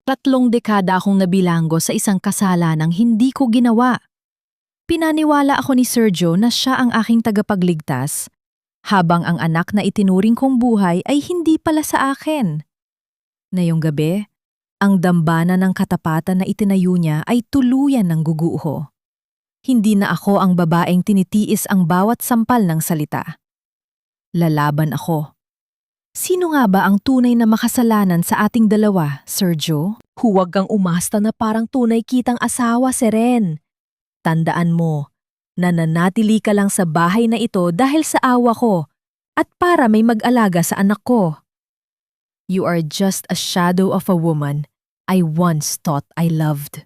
3 dekada akong nabilanggo sa isang kasalanang hindi ko ginawa. Pinaniwala ako ni Sergio na siya ang aking tagapagligtas, habang ang anak na itinuring kong buhay ay hindi pala sa akin. Ngayong gabi, ang dambana ng katapatan na itinayo niya ay tuluyan ng guguho. Hindi na ako ang babaeng tinitiis ang bawat sampal ng salita. Lalaban ako. Sino nga ba ang tunay na makasalanan sa ating dalawa, Sergio? Huwag kang umasta na parang tunay kitang asawa, Seren. Tandaan mo, nananatili ka lang sa bahay na ito dahil sa awa ko at para may mag-alaga sa anak ko. You are just a shadow of a woman I once thought I loved.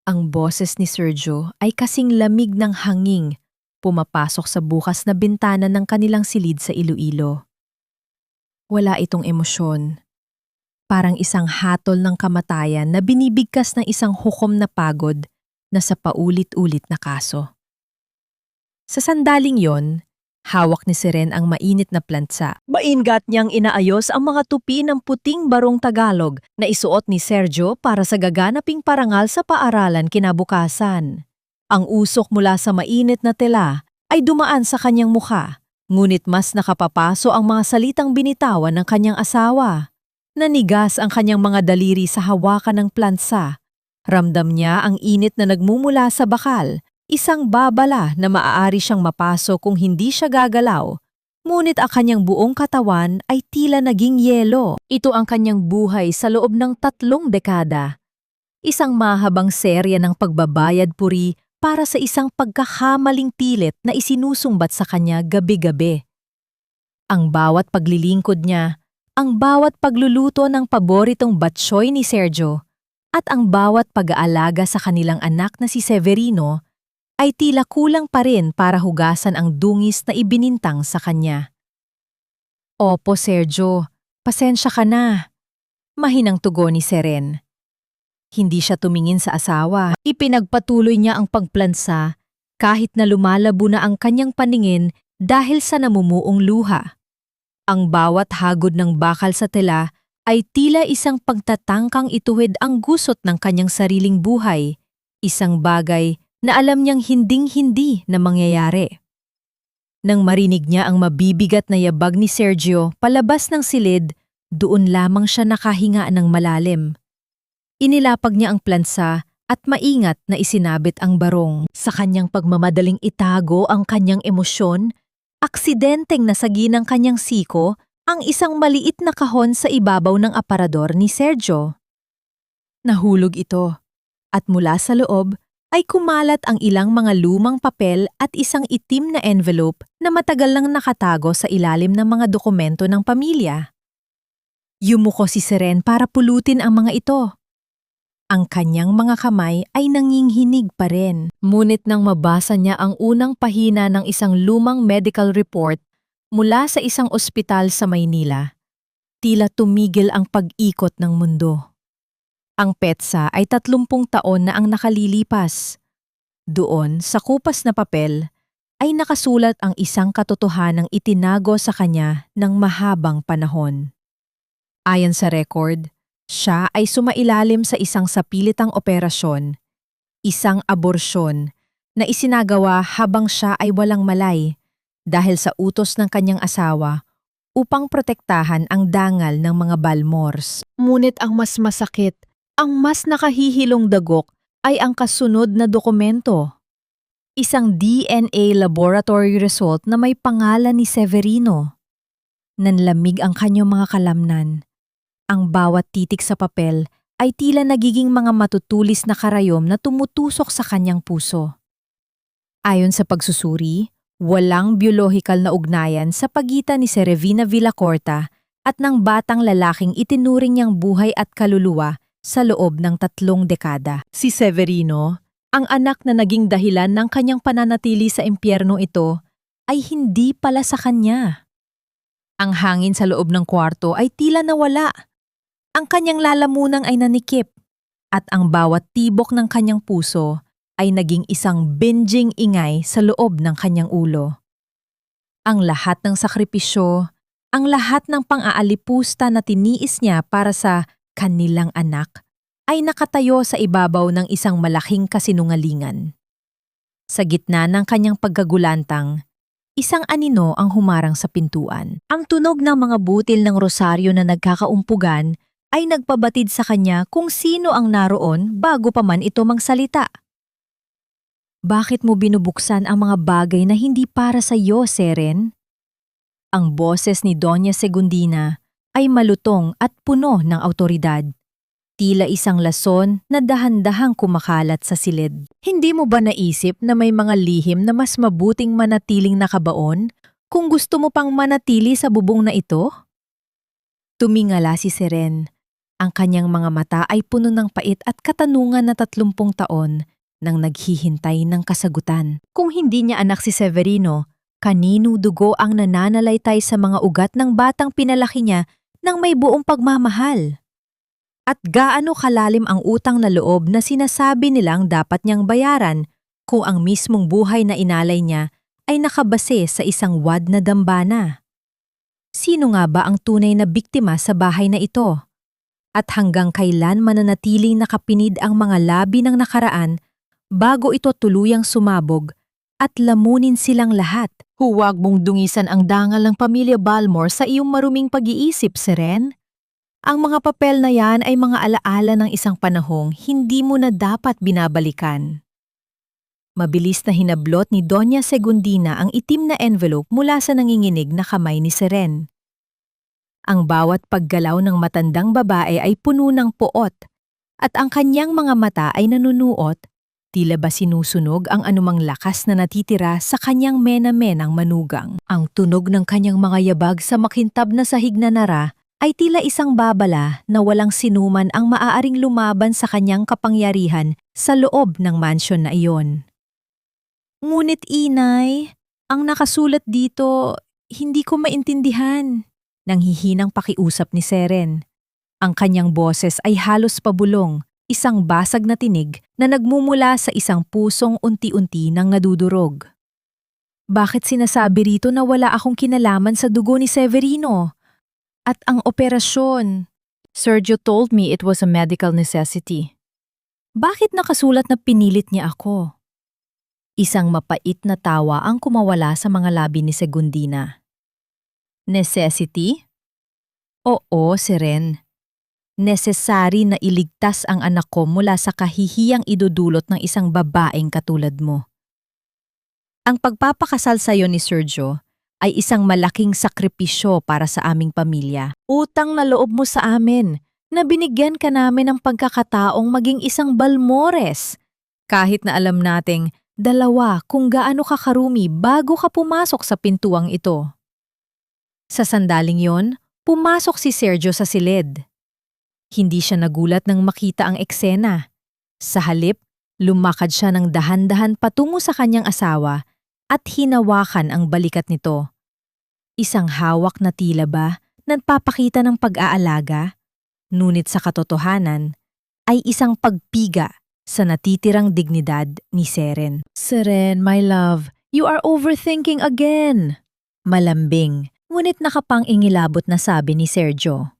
Ang boses ni Sergio ay kasing lamig ng hanging pumapasok sa bukas na bintana ng kanilang silid sa Iloilo. Wala itong emosyon. Parang isang hatol ng kamatayan na binibigkas ng isang hukom na pagod na sa paulit-ulit na kaso. Sa sandaling yon, hawak ni Seren ang mainit na plantsa. Maingat niyang inaayos ang mga tupi ng puting barong Tagalog na isuot ni Sergio para sa gaganaping parangal sa paaralan kinabukasan. Ang usok mula sa mainit na tela ay dumaan sa kanyang mukha, ngunit mas nakapapaso ang mga salitang binitawan ng kanyang asawa. Nanigas ang kanyang mga daliri sa hawakan ng plansa. Ramdam niya ang init na nagmumula sa bakal, isang babala na maaari siyang mapaso kung hindi siya gagalaw. Ngunit ang kanyang buong katawan ay tila naging yelo. Ito ang kanyang buhay sa loob ng 3 dekada. Isang mahabang serya ng pagbabayad puri para sa isang pagkakamaling pilit na isinusumbat sa kanya gabi-gabi. Ang bawat paglilingkod niya, ang bawat pagluluto ng paboritong batsoy ni Sergio, at ang bawat pag-aalaga sa kanilang anak na si Severino ay tila kulang pa rin para hugasan ang dungis na ibinintang sa kanya. Opo, Sergio, pasensya ka na. Mahinang tugon ni Seren. Hindi siya tumingin sa asawa. Ipinagpatuloy niya ang pagplansa kahit na lumalabo na ang kanyang paningin dahil sa namumuong luha. Ang bawat hagod ng bakal sa tela ay tila isang pagtatangkang ituwid ang gusot ng kanyang sariling buhay, isang bagay na alam niyang hinding-hindi na mangyayari. Nang marinig niya ang mabibigat na yabag ni Sergio palabas ng silid, doon lamang siya nakahinga ng malalim. Inilapag niya ang plansa at maingat na isinabit ang barong. Sa kanyang pagmamadaling itago ang kanyang emosyon, aksidenteng nasagi ng kanyang siko ang isang maliit na kahon sa ibabaw ng aparador ni Sergio. Nahulog ito, at mula sa loob ay kumalat ang ilang mga lumang papel at isang itim na envelope na matagal nang nakatago sa ilalim ng mga dokumento ng pamilya. Yumuko si Seren para pulutin ang mga ito. Ang kanyang mga kamay ay nanginghinig pa rin. Ngunit nang mabasa niya ang unang pahina ng isang lumang medical report mula sa isang ospital sa Maynila, tila tumigil ang pag-ikot ng mundo. Ang petsa ay 30 taon na ang nakalilipas. Doon, sa kupas na papel, ay nakasulat ang isang katotohanang itinago sa kanya ng mahabang panahon. Ayon sa record, siya ay sumailalim sa isang sapilitang operasyon, isang aborsyon, na isinagawa habang siya ay walang malay dahil sa utos ng kanyang asawa upang protektahan ang dangal ng mga Balmores. Ngunit ang mas masakit, ang mas nakahihilong dagok ay ang kasunod na dokumento. Isang DNA laboratory result na may pangalan ni Severino. Nanlamig ang kanyang mga kalamnan. Ang bawat titik sa papel ay tila nagiging mga matutulis na karayom na tumutusok sa kanyang puso. Ayon sa pagsusuri, walang biolohikal na ugnayan sa pagitan ni Serevina Villacorta at ng batang lalaking itinuring niyang buhay at kaluluwa sa loob ng 3 dekada. Si Severino, ang anak na naging dahilan ng kanyang pananatili sa impyerno ito, ay hindi pala sa kanya. Ang hangin sa loob ng kwarto ay tila nawala. Ang kanyang lalamunan ay nanikip at ang bawat tibok ng kanyang puso ay naging isang binjing ingay sa loob ng kanyang ulo. Ang lahat ng sakripisyo, ang lahat ng pang-aalipusta na tiniis niya para sa kanilang anak, ay nakatayo sa ibabaw ng isang malaking kasinungalingan. Sa gitna ng kanyang pagkagulantang, isang anino ang humarang sa pintuan. Ang tunog ng mga butil ng rosaryo na nagkakaumpugan ay nagpabatid sa kanya kung sino ang naroon bago pa man ito magsalita. Bakit mo binubuksan ang mga bagay na hindi para sa iyo, Seren? Ang boses ni Doña Segundina ay malutong at puno ng awtoridad. Tila isang lason na dahan-dahang kumakalat sa silid. Hindi mo ba naisip na may mga lihim na mas mabuting manatiling nakabaon kung gusto mo pang manatili sa bubong na ito? Tumingala si Seren. Ang kanyang mga mata ay puno ng pait at katanungan na 30 taon nang naghihintay ng kasagutan. Kung hindi niya anak si Severino, kanino dugo ang nananalaytay sa mga ugat ng batang pinalaki niya ng may buong pagmamahal? At gaano kalalim ang utang na loob na sinasabi nilang dapat niyang bayaran kung ang mismong buhay na inalay niya ay nakabase sa isang wad na dambana? Sino nga ba ang tunay na biktima sa bahay na ito? At hanggang kailan mananatiling nakapinid ang mga labi ng nakaraan bago ito tuluyang sumabog at lamunin silang lahat? Huwag mong dungisan ang dangal ng pamilya Balmore sa iyong maruming pag-iisip, Seren. Ang mga papel na yan ay mga alaala ng isang panahong hindi mo na dapat binabalikan. Mabilis na hinablot ni Doña Segundina ang itim na envelope mula sa nanginginig na kamay ni Seren. Ang bawat paggalaw ng matandang babae ay puno ng poot at ang kanyang mga mata ay nanunuot, tila ba sinusunog ang anumang lakas na natitira sa kanyang mena-menang manugang. Ang tunog ng kanyang mga yabag sa makintab na sahig na nara ay tila isang babala na walang sinuman ang maaaring lumaban sa kanyang kapangyarihan sa loob ng mansyon na iyon. Ngunit inay, ang nakasulat dito, hindi ko maintindihan. Nanghihinang pakiusap ni Seren. Ang kanyang boses ay halos pabulong, isang basag na tinig na nagmumula sa isang pusong unti-unti nang nadudurog. Bakit sinasabi rito na wala akong kinalaman sa dugo ni Severino? At ang operasyon, Sergio told me it was a medical necessity. Bakit nakasulat na pinilit niya ako? Isang mapait na tawa ang kumawala sa mga labi ni Segundina. Necessity? Oo, Seren. Necessary na iligtas ang anak ko mula sa kahihiyang idudulot ng isang babaeng katulad mo. Ang pagpapakasal sa iyo ni Sergio ay isang malaking sakripisyo para sa aming pamilya. Utang na loob mo sa amin na binigyan ka namin ng pagkakataong maging isang Balmores. Kahit na alam nating dalawa kung gaano ka karumi bago ka pumasok sa pintuang ito. Sa sandaling yon, pumasok si Sergio sa silid. Hindi siya nagulat nang makita ang eksena. Sa halip, lumakad siya ng dahan-dahan patungo sa kanyang asawa at hinawakan ang balikat nito. Isang hawak na tila ba nagpapakita ng pag-aalaga, ngunit sa katotohanan ay isang pagpiga sa natitirang dignidad ni Seren. Seren, my love, you are overthinking again. Malambing, ngunit nakapang-ingilabot na sabi ni Sergio.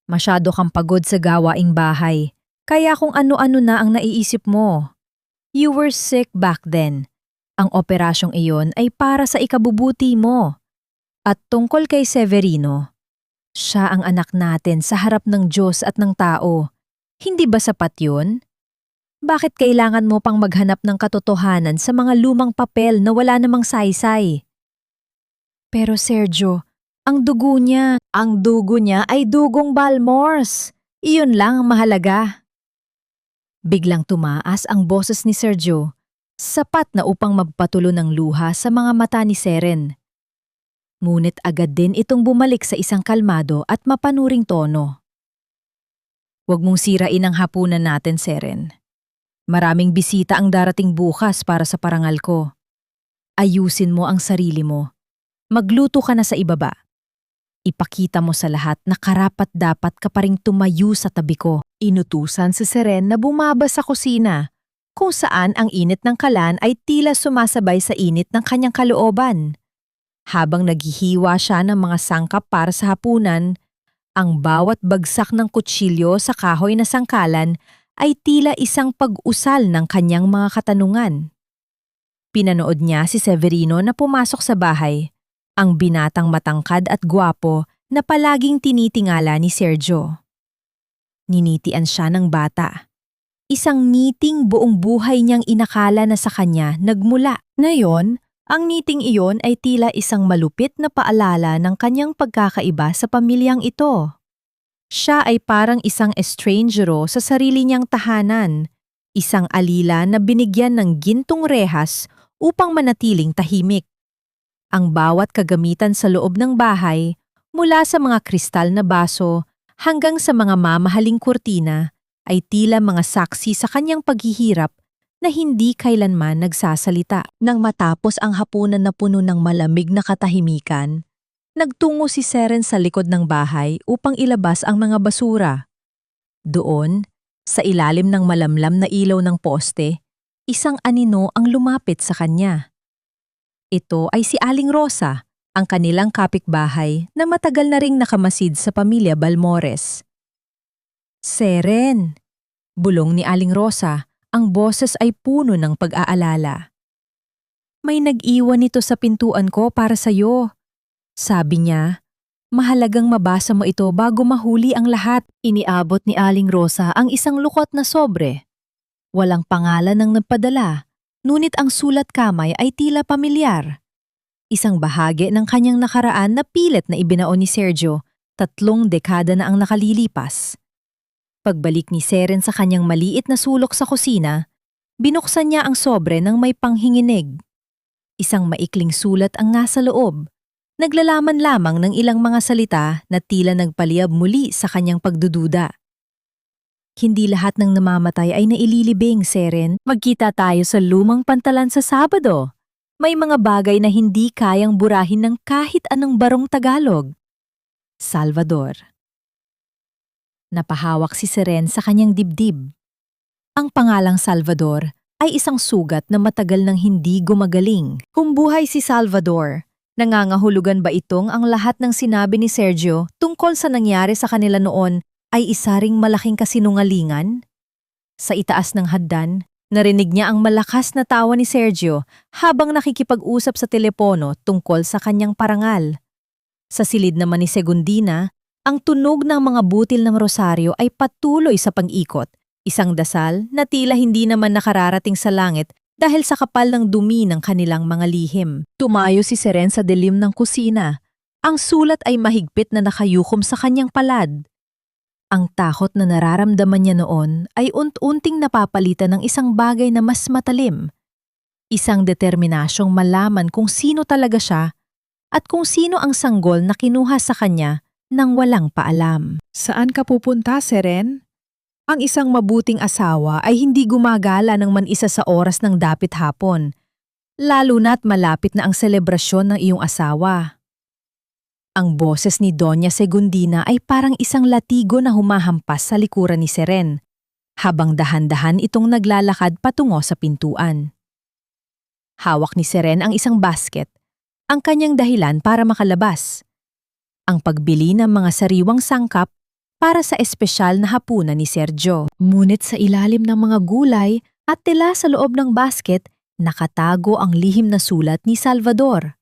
Masyado kang pagod sa gawaing bahay, kaya kung ano-ano na ang naiisip mo. You were sick back then. Ang operasyong iyon ay para sa ikabubuti mo. At tungkol kay Severino, siya ang anak natin sa harap ng Diyos at ng tao. Hindi ba sapat yun? Bakit kailangan mo pang maghanap ng katotohanan sa mga lumang papel na wala namang saysay? Pero Sergio, ang dugo niya ay dugong Balmores. Iyon lang ang mahalaga. Biglang tumaas ang boses ni Sergio. Sapat na upang magpatulo ng luha sa mga mata ni Seren. Ngunit agad din itong bumalik sa isang kalmado at mapanuring tono. Huwag mong sirain ang hapunan natin, Seren. Maraming bisita ang darating bukas para sa parangal ko. Ayusin mo ang sarili mo. Magluto ka na sa ibaba. Ipakita mo sa lahat na karapat-dapat ka pa ring tumayo sa tabi ko. Inutusan si Seren na bumaba sa kusina, kung saan ang init ng kalan ay tila sumasabay sa init ng kanyang kalooban. Habang naghihiwa siya ng mga sangkap para sa hapunan, Ang bawat bagsak ng kutsilyo sa kahoy na sangkalan ay tila isang pag-usal ng kanyang mga katanungan. Pinanood niya si Severino na pumasok sa bahay, ang binatang matangkad at gwapo na palaging tinitingala ni Sergio. Ninitian siya ng bata. Isang ngiting buong buhay niyang inakala na sa kanya nagmula. Ngayon, ang ngiting iyon ay tila isang malupit na paalala ng kanyang pagkakaiba sa pamilyang ito. Siya ay parang isang estrangero sa sarili niyang tahanan, isang alila na binigyan ng gintong rehas upang manatiling tahimik. Ang bawat kagamitan sa loob ng bahay, mula sa mga kristal na baso hanggang sa mga mamahaling kurtina, ay tila mga saksi sa kanyang paghihirap na hindi kailanman nagsasalita. Nang matapos ang hapunan na puno ng malamig na katahimikan, nagtungo si Seren sa likod ng bahay upang ilabas ang mga basura. Doon, sa ilalim ng malamlam na ilaw ng poste, isang anino ang lumapit sa kanya. Ito ay si Aling Rosa, ang kanilang kapitbahay na matagal na ring nakamasid sa pamilya Balmores. Seren, bulong ni Aling Rosa, ang boses ay puno ng pag-aalala. May nag-iwan nito sa pintuan ko para sa'yo. Sabi niya, mahalagang mabasa mo ito bago mahuli ang lahat. Iniabot ni Aling Rosa ang isang lukot na sobre. Walang pangalan ng nagpadala, ngunit ang sulat kamay ay tila pamilyar. Isang bahagi ng kanyang nakaraan na pilit na ibinaon ni Sergio, 3 dekada na ang nakalilipas. Pagbalik ni Seren sa kanyang maliit na sulok sa kusina, binuksan niya ang sobre ng may panghinginig. Isang maikling sulat ang nasa loob, naglalaman lamang ng ilang mga salita na tila nagpaliyab muli sa kanyang pagdududa. Hindi lahat ng namamatay ay naililibing, Seren. Magkita tayo sa lumang pantalan sa Sabado. May mga bagay na hindi kayang burahin ng kahit anong barong Tagalog. Salvador. Napahawak si Seren sa kanyang dibdib. Ang pangalang Salvador ay isang sugat na matagal nang hindi gumagaling. Kung buhay si Salvador, nangangahulugan ba itong ang lahat ng sinabi ni Sergio tungkol sa nangyari sa kanila noon ay isa ring malaking kasinungalingan? Sa itaas ng hagdan, narinig niya ang malakas na tawa ni Sergio habang nakikipag-usap sa telepono tungkol sa kanyang parangal. Sa silid naman ni Segundina, ang tunog ng mga butil ng rosaryo ay patuloy sa pag-ikot, isang dasal na tila hindi naman nakararating sa langit dahil sa kapal ng dumi ng kanilang mga lihim. Tumayo si Seren sa dilim ng kusina. Ang sulat ay mahigpit na nakayukom sa kanyang palad. Ang takot na nararamdaman niya noon ay unti-unting napapalitan ng isang bagay na mas matalim. Isang determinasyong malaman kung sino talaga siya at kung sino ang sanggol na kinuha sa kanya nang walang paalam. Saan ka pupunta, Seren? Ang isang mabuting asawa ay hindi gumagala ng man-isa sa oras ng dapit hapon, lalo na't malapit na ang selebrasyon ng iyong asawa. Ang boses ni Doña Segundina ay parang isang latigo na humahampas sa likuran ni Seren, habang dahan-dahan itong naglalakad patungo sa pintuan. Hawak ni Seren ang isang basket, ang kanyang dahilan para makalabas. Ang pagbili ng mga sariwang sangkap para sa espesyal na hapunan ni Sergio. Ngunit sa ilalim ng mga gulay at tela sa loob ng basket, nakatago ang lihim na sulat ni Salvador.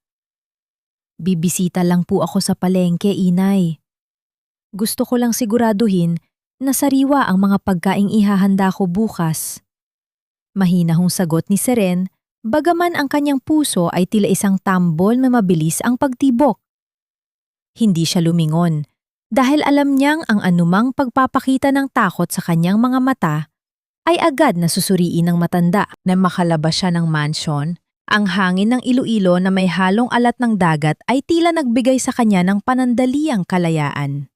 Bibisita lang po ako sa palengke, Inay. Gusto ko lang siguraduhin na sariwa ang mga pagkaing ihahanda ko bukas. Mahinahong sagot ni Seren, bagaman ang kanyang puso ay tila isang tambol na mabilis ang pagtibok. Hindi siya lumingon dahil alam niyang ang anumang pagpapakita ng takot sa kanyang mga mata ay agad na susuriin ng matanda. Na makalabas siya ng mansyon, ang hangin ng Iloilo na may halong alat ng dagat ay tila nagbigay sa kanya ng panandaliang kalayaan.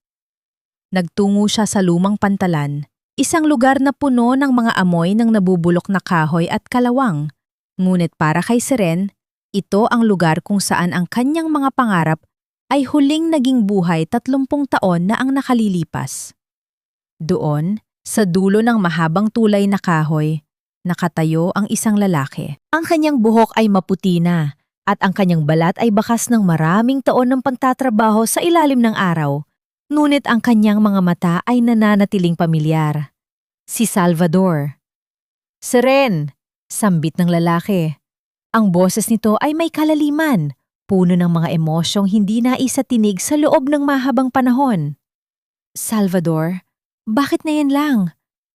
Nagtungo siya sa lumang pantalan, isang lugar na puno ng mga amoy ng nabubulok na kahoy at kalawang. Ngunit para kay Seren, ito ang lugar kung saan ang kanyang mga pangarap ay huling naging buhay 30 taon na ang nakalilipas. Doon, sa dulo ng mahabang tulay na kahoy, nakatayo ang isang lalaki. Ang kanyang buhok ay maputi na at ang kanyang balat ay bakas ng maraming taon ng pagtatrabaho sa ilalim ng araw, Ngunit ang kanyang mga mata ay nananatiling pamilyar. Si Salvador. Seren, sambit ng lalaki. Ang boses nito ay may kalaliman, puno ng mga emosyong hindi naisatinig sa loob ng mahabang panahon. Salvador, bakit na yan lang?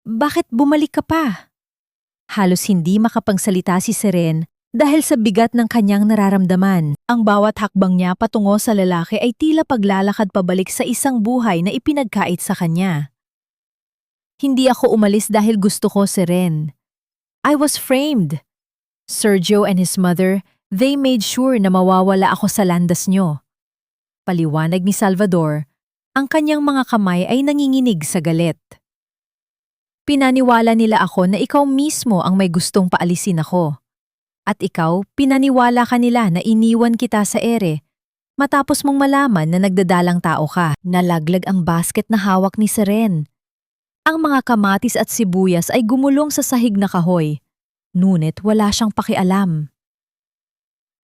Bakit bumalik ka pa? Halos hindi makapagsalita si Seren dahil sa bigat ng kanyang nararamdaman. Ang bawat hakbang niya patungo sa lalaki ay tila paglalakad pabalik sa isang buhay na ipinagkait sa kanya. Hindi ako umalis dahil gusto ko, Seren. I was framed. Sergio and his mother, they made sure na mawawala ako sa landas nyo. Paliwanag ni Salvador, ang kanyang mga kamay ay nanginginig sa galit. Pinaniwala nila ako na ikaw mismo ang may gustong paalisin ako. At ikaw, pinaniwala ka nila na iniwan kita sa ere. Matapos mong malaman na nagdadalang tao ka, nalaglag ang basket na hawak ni Seren. Ang mga kamatis at sibuyas ay gumulong sa sahig na kahoy. Ngunit wala siyang pakialam.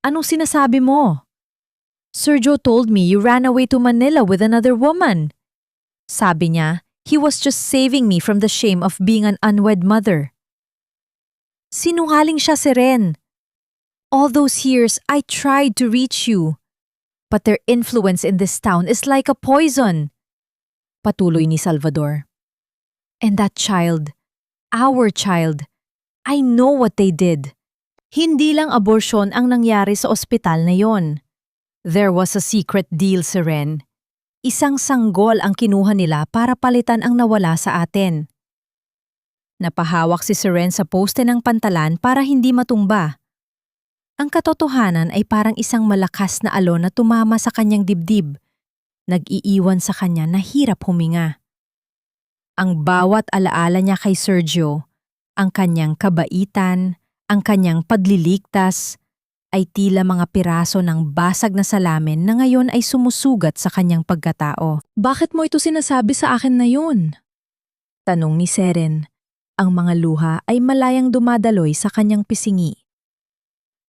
Anong sinasabi mo? Sergio told me you ran away to Manila with another woman. Sabi niya, he was just saving me from the shame of being an unwed mother. Sinungaling siya, Seren. All those years, I tried to reach you. But their influence in this town is like a poison. Patuloy ni Salvador. And that child, our child, I know what they did. Hindi lang abortion ang nangyari sa ospital na yon. There was a secret deal, Seren. Isang sanggol ang kinuha nila para palitan ang nawala sa atin. Napahawak si Seren sa poste ng pantalan para hindi matumba. Ang katotohanan ay parang isang malakas na alon na tumama sa kanyang dibdib. Nag-iiwan sa kanya na hirap huminga. Ang bawat alaala niya kay Sergio, ang kanyang kabaitan, ang kanyang pagliligtas, ay tila mga piraso ng basag na salamin na ngayon ay sumusugat sa kanyang pagkatao. Bakit mo ito sinasabi sa akin na yun? Tanong ni Seren. Ang mga luha ay malayang dumadaloy sa kanyang pisingi.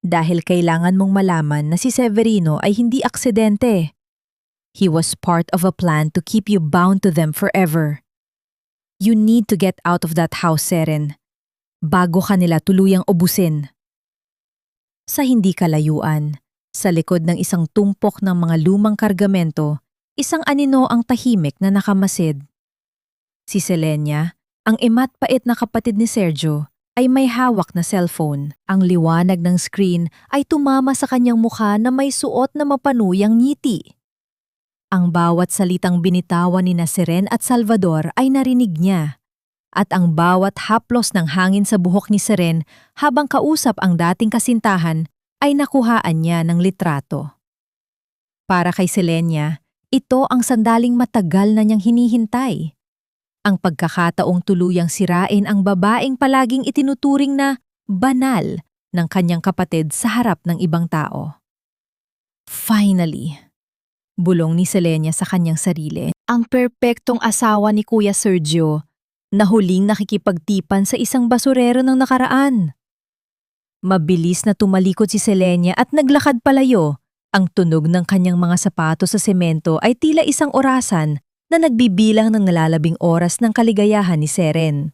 Dahil kailangan mong malaman na si Severino ay hindi aksidente. He was part of a plan to keep you bound to them forever. You need to get out of that house, Seren, bago ka nila tuluyang ubusin. Sa hindi kalayuan, sa likod ng isang tumpok ng mga lumang kargamento, isang anino ang tahimik na nakamasid. Si Selenia, ang imat pait na kapatid ni Sergio, ay may hawak na cellphone. Ang liwanag ng screen ay tumama sa kanyang mukha na may suot na mapanuyang ngiti. Ang bawat salitang binitawan ni Seren at Salvador ay narinig niya. At ang bawat haplos ng hangin sa buhok ni Seren habang kausap ang dating kasintahan ay nakuhaan niya ng litrato. Para kay Selenia, ito ang sandaling matagal na niyang hinihintay. Ang pagkakataong tuluyang sirain ang babaeng palaging itinuturing na banal ng kanyang kapatid sa harap ng ibang tao. Finally, bulong ni Selenia sa kanyang sarili, ang perpektong asawa ni Kuya Sergio na huling nakikipagtipan sa isang basurero ng nakaraan. Mabilis na tumalikod si Selenia at naglakad palayo. Ang tunog ng kanyang mga sapatos sa semento ay tila isang orasan na nagbibilang ng nalalabing oras ng kaligayahan ni Seren.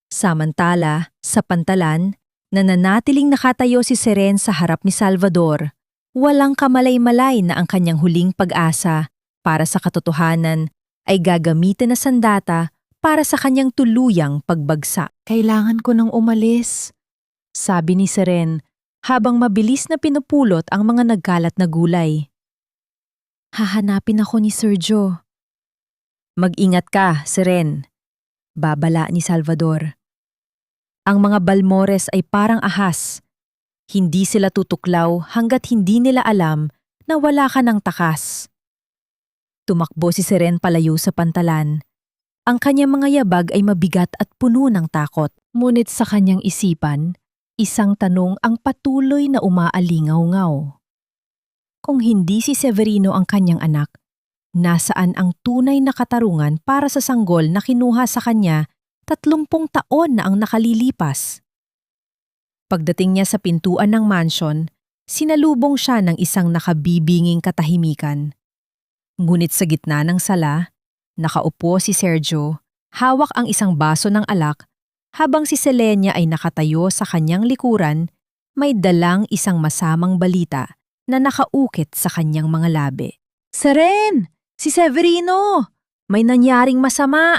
Samantala, sa pantalan, nananatiling nakatayo si Seren sa harap ni Salvador. Walang kamalay-malay na ang kanyang huling pag-asa para sa katotohanan ay gagamitin na sandata para sa kanyang tuluyang pagbagsak. Kailangan ko nang umalis, sabi ni Seren habang mabilis na pinupulot ang mga nagkalat na gulay. Hahanapin ako ni Sergio. Mag-ingat ka, Seren, babala ni Salvador. Ang mga Balmores ay parang ahas. Hindi sila tutuklaw hanggat hindi nila alam na wala ka ng takas. Tumakbo si Seren palayo sa pantalan. Ang kanyang mga yabag ay mabigat at puno ng takot. Ngunit sa kanyang isipan, isang tanong ang patuloy na umaalingaw-ngaw. Kung hindi si Severino ang kanyang anak, nasaan ang tunay na katarungan para sa sanggol na kinuha sa kanya 30 taon na ang nakalilipas? Pagdating niya sa pintuan ng mansyon, sinalubong siya ng isang nakabibinging katahimikan. Ngunit sa gitna ng sala, nakaupo si Sergio, hawak ang isang baso ng alak, habang si Selenia ay nakatayo sa kanyang likuran, may dalang isang masamang balita na nakaukit sa kanyang mga labi. Seren! Si Severino! May nangyaring masama!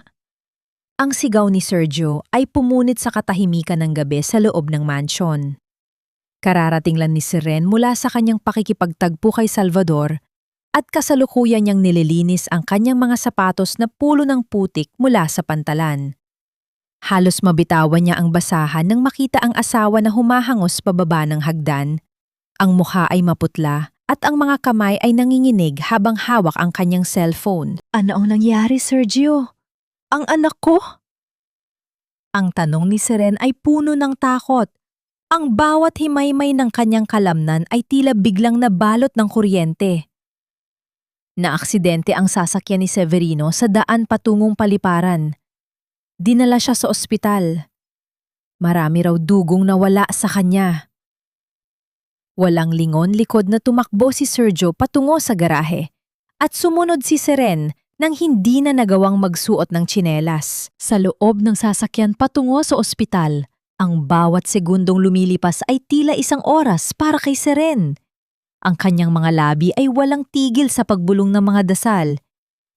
Ang sigaw ni Sergio ay pumunit sa katahimikan ng gabi sa loob ng mansyon. Kararating lang ni Seren mula sa kanyang pakikipagtagpo kay Salvador at kasalukuyan niyang nililinis ang kanyang mga sapatos na pulo ng putik mula sa pantalan. Halos mabitawan niya ang basahan nang makita ang asawa na humahangos pababa ng hagdan. Ang mukha ay maputla at ang mga kamay ay nanginginig habang hawak ang kanyang cellphone. Ano ang nangyari, Sergio? Ang anak ko? Ang tanong ni Seren ay puno ng takot. Ang bawat himaymay ng kanyang kalamnan ay tila biglang nabalot ng kuryente. Naaksidente ang sasakyan ni Severino sa daan patungong paliparan. Dinala siya sa ospital. Marami raw dugong nawala sa kanya. Walang lingon likod na tumakbo si Sergio patungo sa garahe at sumunod si Seren nang hindi na nagawang magsuot ng tsinelas. Sa loob ng sasakyan patungo sa ospital, ang bawat segundong lumilipas ay tila isang oras para kay Seren. Ang kanyang mga labi ay walang tigil sa pagbulong ng mga dasal.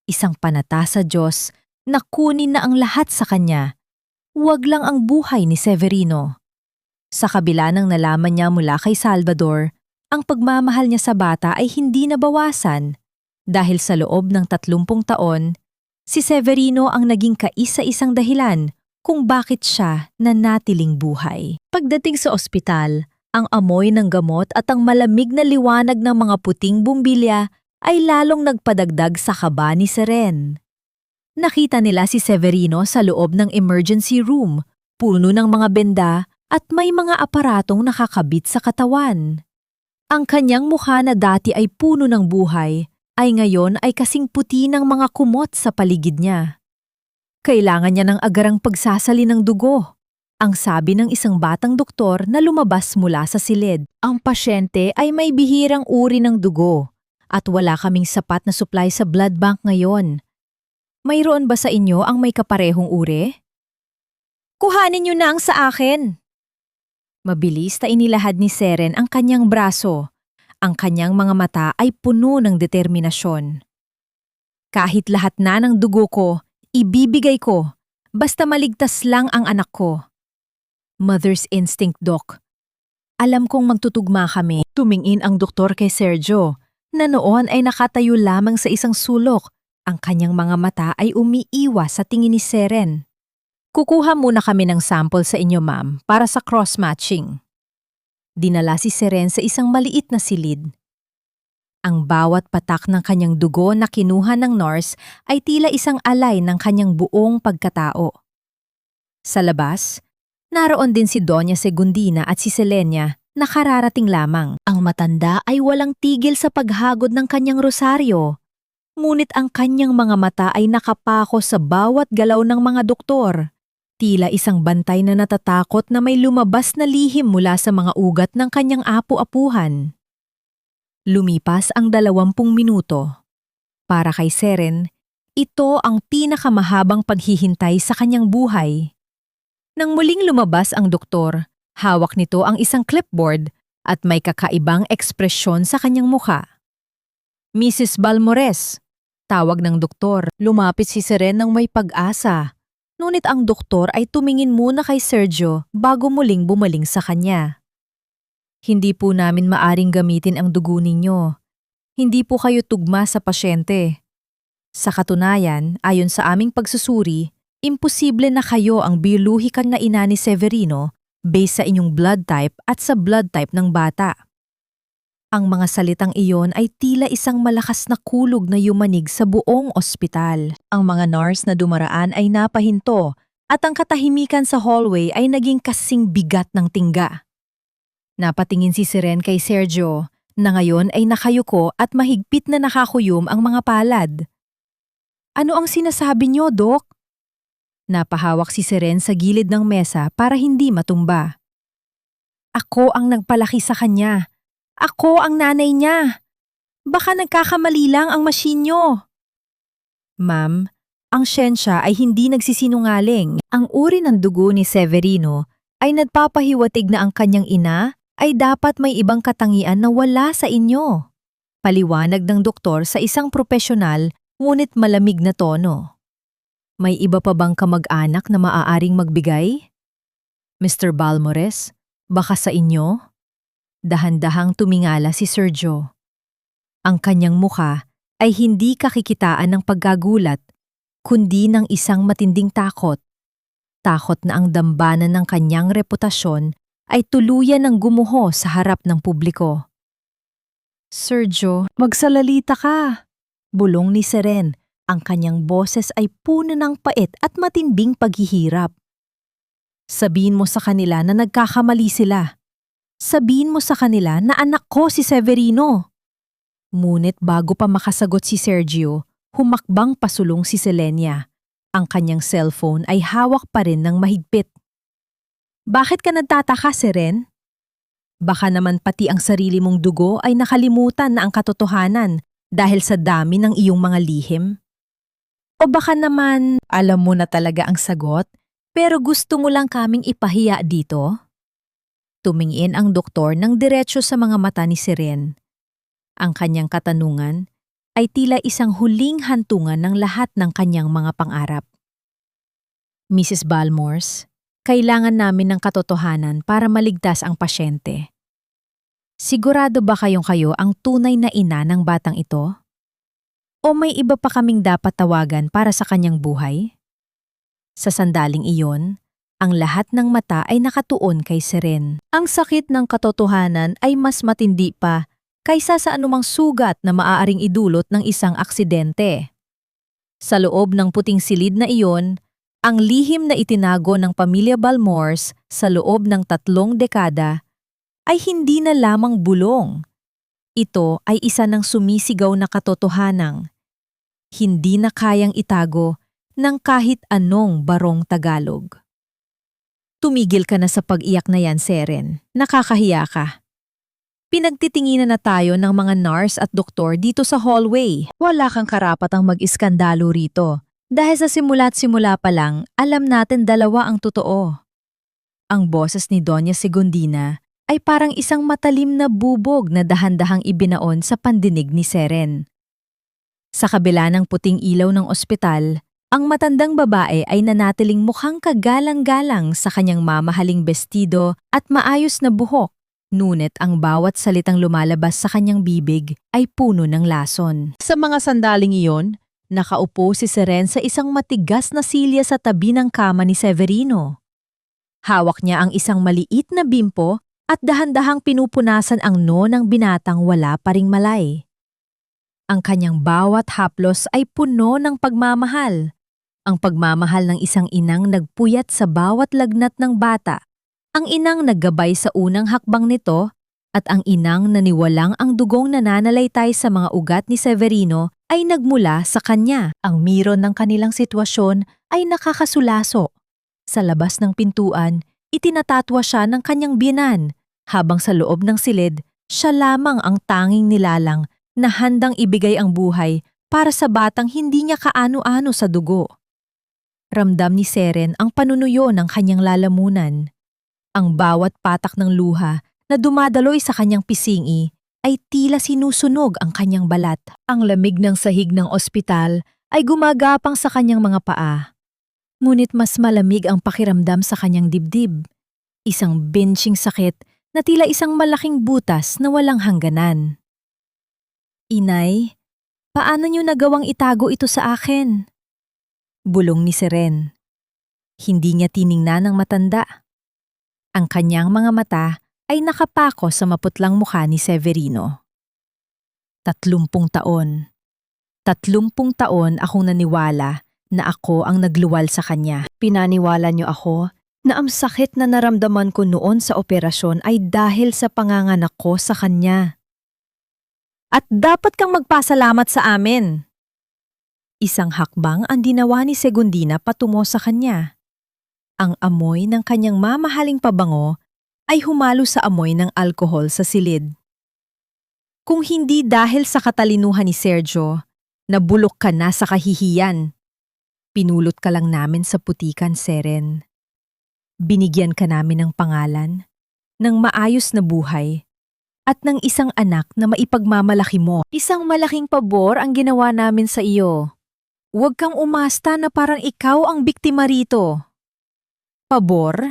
Isang panata sa Diyos na kunin na ang lahat sa kanya. Huwag lang ang buhay ni Severino. Sa kabila ng nalaman niya mula kay Salvador, ang pagmamahal niya sa bata ay hindi nabawasan. Dahil sa loob ng 30 taon, si Severino ang naging kaisa-isang dahilan kung bakit siya nanatiling buhay. Pagdating sa ospital, ang amoy ng gamot at ang malamig na liwanag ng mga puting bumbilya ay lalong nagpadagdag sa kaba ni Seren. Nakita nila si Severino sa loob ng emergency room, puno ng mga benda at may mga aparatong nakakabit sa katawan. Ang kanyang mukha na dati ay puno ng buhay, ay ngayon ay kasing puti ng mga kumot sa paligid niya. Kailangan niya ng agarang pagsasali ng dugo. Ang sabi ng isang batang doktor na lumabas mula sa silid. Ang pasyente ay may bihirang uri ng dugo at wala kaming sapat na supply sa blood bank ngayon. Mayroon ba sa inyo ang may kaparehong uri? Kuhanin niyo na ang sa akin. Mabilis na inilahad ni Seren ang kanyang braso. Ang kanyang mga mata ay puno ng determinasyon. Kahit lahat na ng dugo ko, ibibigay ko, basta maligtas lang ang anak ko. Mother's instinct, Doc. Alam kong magtutugma kami. Tumingin ang doktor kay Sergio, na noon ay nakatayo lamang sa isang sulok. Ang kanyang mga mata ay umiiwas sa tingin ni Seren. Kukuha muna kami ng sample sa inyo, ma'am, para sa cross-matching. Dinala si Seren sa isang maliit na silid. Ang bawat patak ng kanyang dugo na kinuha ng nurse ay tila isang alay ng kanyang buong pagkatao. Sa labas, naroon din si Doña Segundina at si Selenia na kararating lamang. Ang matanda ay walang tigil sa paghagod ng kanyang rosaryo. Ngunit ang kanyang mga mata ay nakapako sa bawat galaw ng mga doktor. Tila isang bantay na natatakot na may lumabas na lihim mula sa mga ugat ng kanyang apu-apuhan. Lumipas ang 20 minuto. Para kay Seren, ito ang pinakamahabang paghihintay sa kanyang buhay. Nang muling lumabas ang doktor, hawak nito ang isang clipboard at may kakaibang ekspresyon sa kanyang mukha. Mrs. Balmores, tawag ng doktor. Lumapit si Seren ng may pag-asa. Ngunit ang doktor ay tumingin muna kay Sergio bago muling bumaling sa kanya. Hindi po namin maaring gamitin ang dugo ninyo. Hindi po kayo tugma sa pasyente. Sa katunayan, ayon sa aming pagsusuri, imposible na kayo ang biyolohikal na ina ni Severino based sa inyong blood type at sa blood type ng bata. Ang mga salitang iyon ay tila isang malakas na kulog na yumanig sa buong ospital. Ang mga nurse na dumaraan ay napahinto at ang katahimikan sa hallway ay naging kasing bigat ng tingga. Napatingin si Seren kay Sergio na ngayon ay nakayuko at mahigpit na nakakuyom ang mga palad. Ano ang sinasabi niyo, Dok? Napahawak si Seren sa gilid ng mesa para hindi matumba. Ako ang nagpalaki sa kanya. Ako ang nanay niya. Baka nagkakamali lang ang machine nyo. Ma'am, ang siyensya ay hindi nagsisinungaling. Ang uri ng dugo ni Severino ay nagpapahiwatig na ang kanyang ina ay dapat may ibang katangian na wala sa inyo. Paliwanag ng doktor sa isang propesyonal ngunit malamig na tono. May iba pa bang kamag-anak na maaaring magbigay? Mr. Balmores, baka sa inyo? Dahan-dahang tumingala si Sergio. Ang kanyang muka ay hindi kakikitaan ng paggagulat, kundi ng isang matinding takot. Takot na ang dambana ng kanyang reputasyon ay tuluyan ng gumuho sa harap ng publiko. Sergio, magsalalita ka. Bulong ni Seren, ang kanyang boses ay puno ng pait at matinding paghihirap. Sabihin mo sa kanila na nagkakamali sila. Sabihin mo sa kanila na anak ko si Severino. Ngunit bago pa makasagot si Sergio, humakbang pasulong si Selenia. Ang kanyang cellphone ay hawak pa rin ng mahigpit. Bakit ka nagtataka, Seren? Baka naman pati ang sarili mong dugo ay nakalimutan na ang katotohanan dahil sa dami ng iyong mga lihim. O baka naman alam mo na talaga ang sagot pero gusto mo lang kaming ipahiya dito? Tumingin ang doktor ng diretso sa mga mata ni Seren. Ang kanyang katanungan ay tila isang huling hantungan ng lahat ng kanyang mga pangarap. Mrs. Balmores, kailangan namin ng katotohanan para maligtas ang pasyente. Sigurado ba kayo ang tunay na ina ng batang ito? O may iba pa kaming dapat tawagan para sa kanyang buhay? Sa sandaling iyon, ang lahat ng mata ay nakatuon kay Seren. Ang sakit ng katotohanan ay mas matindi pa kaysa sa anumang sugat na maaaring idulot ng isang aksidente. Sa loob ng puting silid na iyon, ang lihim na itinago ng pamilya Balmores sa loob ng 3 dekada ay hindi na lamang bulong. Ito ay isa ng sumisigaw na katotohanang hindi na kayang itago ng kahit anong barong Tagalog. Tumigil ka na sa pag-iyak na yan, Seren. Nakakahiya ka. Pinagtitinginan na tayo ng mga nurse at doktor dito sa hallway. Wala kang karapatang mag-iskandalo rito. Dahil sa simula't simula pa lang, alam natin dalawa ang totoo. Ang boses ni Doña Segundina ay parang isang matalim na bubog na dahan-dahang ibinaon sa pandinig ni Seren. Sa kabila ng puting ilaw ng ospital, ang matandang babae ay nanatiling mukhang kagalang-galang sa kanyang mamahaling bestido at maayos na buhok. Ngunit ang bawat salitang lumalabas sa kanyang bibig ay puno ng lason. Sa mga sandaling iyon, nakaupo si Seren sa isang matigas na silya sa tabi ng kama ni Severino. Hawak niya ang isang maliit na bimpo at dahan-dahang pinupunasan ang noo ng binatang wala pa ring malay. Ang kanyang bawat haplos ay puno ng pagmamahal. Ang pagmamahal ng isang inang nagpuyat sa bawat lagnat ng bata. Ang inang naggabay sa unang hakbang nito at ang inang naniwalang ang dugong nananalaytay sa mga ugat ni Severino ay nagmula sa kanya. Ang miron ng kanilang sitwasyon ay nakakasulaso. Sa labas ng pintuan, itinatatwa siya ng kanyang biyenan, habang sa loob ng silid, siya lamang ang tanging nilalang na handang ibigay ang buhay para sa batang hindi niya kaano-ano sa dugo. Ramdam ni Seren ang panunuyo ng kanyang lalamunan. Ang bawat patak ng luha na dumadaloy sa kanyang pisingi ay tila sinusunog ang kanyang balat. Ang lamig ng sahig ng ospital ay gumagapang sa kanyang mga paa. Ngunit mas malamig ang pakiramdam sa kanyang dibdib. Isang benching sakit na tila isang malaking butas na walang hangganan. Inay, paano niyo nagawang itago ito sa akin? Bulong ni Seren. Hindi niya tiningnan ng matanda. Ang kanyang mga mata ay nakapako sa maputlang mukha ni Severino. 30 taon. 30 taon akong naniwala na ako ang nagluwal sa kanya. Pinaniwala niyo ako na ang sakit na naramdaman ko noon sa operasyon ay dahil sa panganganak ko sa kanya. At dapat kang magpasalamat sa amin. Isang hakbang ang dinawa ni Segundina patungo sa kanya. Ang amoy ng kanyang mamahaling pabango ay humalo sa amoy ng alkohol sa silid. Kung hindi dahil sa katalinuhan ni Sergio, nabulok ka na sa kahihiyan. Pinulot ka lang namin sa putikan, Seren. Binigyan ka namin ng pangalan, ng maayos na buhay, at ng isang anak na maipagmamalaki mo. Isang malaking pabor ang ginawa namin sa iyo. Huwag kang umasta na parang ikaw ang biktima rito. Pabor?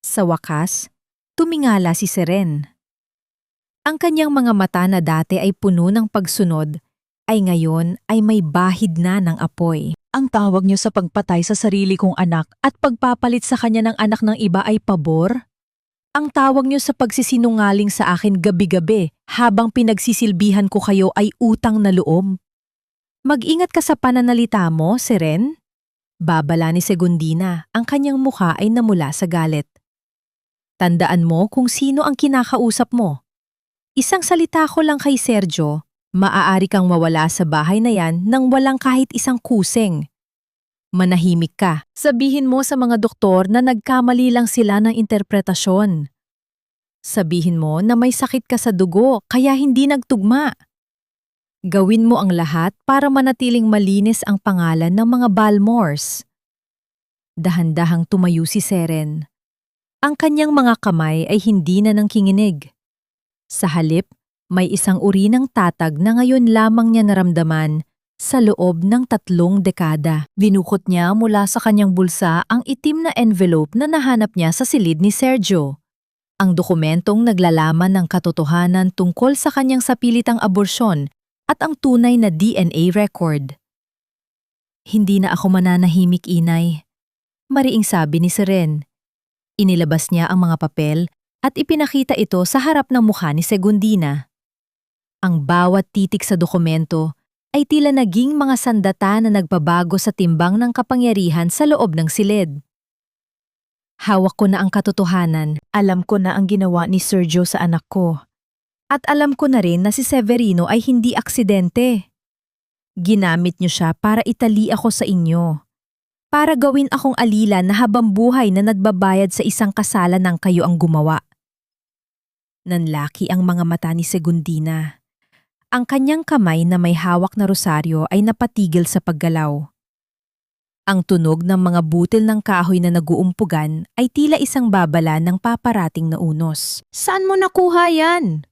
Sa wakas, tumingala si Seren. Ang kanyang mga mata na dati ay puno ng pagsunod, ay ngayon ay may bahid na ng apoy. Ang tawag niyo sa pagpatay sa sarili kong anak at pagpapalit sa kanya ng anak ng iba ay pabor? Ang tawag niyo sa pagsisinungaling sa akin gabi-gabi habang pinagsisilbihan ko kayo ay utang na loob. Mag-ingat ka sa pananalita mo, Seren. Babala ni Segundina, ang kanyang mukha ay namula sa galit. Tandaan mo kung sino ang kinakausap mo. Isang salita ko lang kay Sergio, maaari kang mawala sa bahay na yan nang walang kahit isang kuseng. Manahimik ka. Sabihin mo sa mga doktor na nagkamali lang sila ng interpretasyon. Sabihin mo na may sakit ka sa dugo kaya hindi nagtugma. Gawin mo ang lahat para manatiling malinis ang pangalan ng mga Balmores. Dahan-dahang tumayo si Seren. Ang kanyang mga kamay ay hindi na nangkinginig. Sa halip, may isang uri ng tatag na ngayon lamang niya naramdaman sa loob ng 3 dekada. Binukot niya mula sa kanyang bulsa ang itim na envelope na nahanap niya sa silid ni Sergio. Ang dokumentong naglalaman ng katotohanan tungkol sa kanyang sapilitang aborsyon at ang tunay na DNA record. Hindi na ako mananahimik, inay. Mariing sabi ni Seren. Inilabas niya ang mga papel at ipinakita ito sa harap ng mukha ni Segundina. Ang bawat titik sa dokumento ay tila naging mga sandata na nagbabago sa timbang ng kapangyarihan sa loob ng silid. Hawak ko na ang katotohanan, alam ko na ang ginawa ni Sergio sa anak ko. At alam ko na rin na si Severino ay hindi aksidente. Ginamit niyo siya para itali ako sa inyo. Para gawin akong alila na habang buhay na nagbabayad sa isang kasalan ng kayo ang gumawa. Nanlaki ang mga mata ni Segundina. Ang kanyang kamay na may hawak na rosaryo ay napatigil sa paggalaw. Ang tunog ng mga butil ng kahoy na naguumpugan ay tila isang babala ng paparating na unos. Saan mo nakuha yan?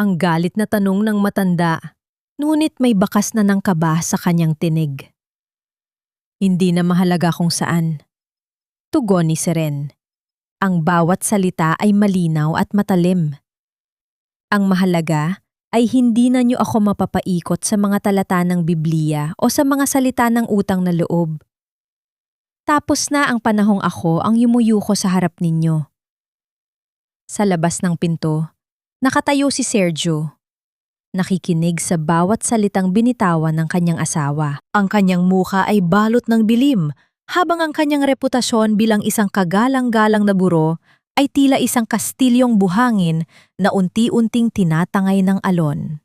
Ang galit na tanong ng matanda, ngunit may bakas na ng kaba sa kanyang tinig. Hindi na mahalaga kung saan. Tugon ni Seren. Ang bawat salita ay malinaw at matalim. Ang mahalaga ay hindi na niyo ako mapapaikot sa mga talata ng Biblia o sa mga salita ng utang na loob. Tapos na ang panahong ako ang yumuyuko sa harap ninyo. Sa labas ng pinto, nakatayo si Sergio. Nakikinig sa bawat salitang binitawan ng kanyang asawa. Ang kanyang mukha ay balot ng bilim, habang ang kanyang reputasyon bilang isang kagalang-galang na buro ay tila isang kastilyong buhangin na unti-unting tinatangay ng alon.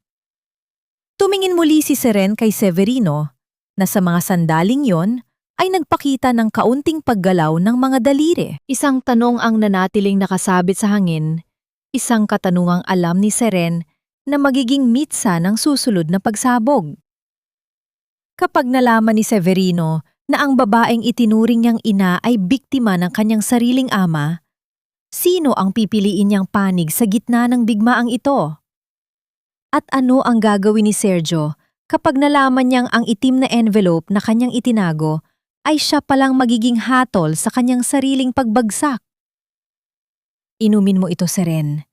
Tumingin muli si Seren kay Severino, na sa mga sandaling yon ay nagpakita ng kaunting paggalaw ng mga daliri. Isang tanong ang nanatiling nakasabit sa hangin, isang katanungang alam ni Seren na magiging mitsa ng susunod na pagsabog. Kapag nalaman ni Severino na ang babaeng itinuring niyang ina ay biktima ng kanyang sariling ama, sino ang pipiliin niyang panig sa gitna ng bigmaang ito? At ano ang gagawin ni Sergio kapag nalaman niyang ang itim na envelope na kanyang itinago ay siya palang magiging hatol sa kanyang sariling pagbagsak? Inumin mo ito, Seren.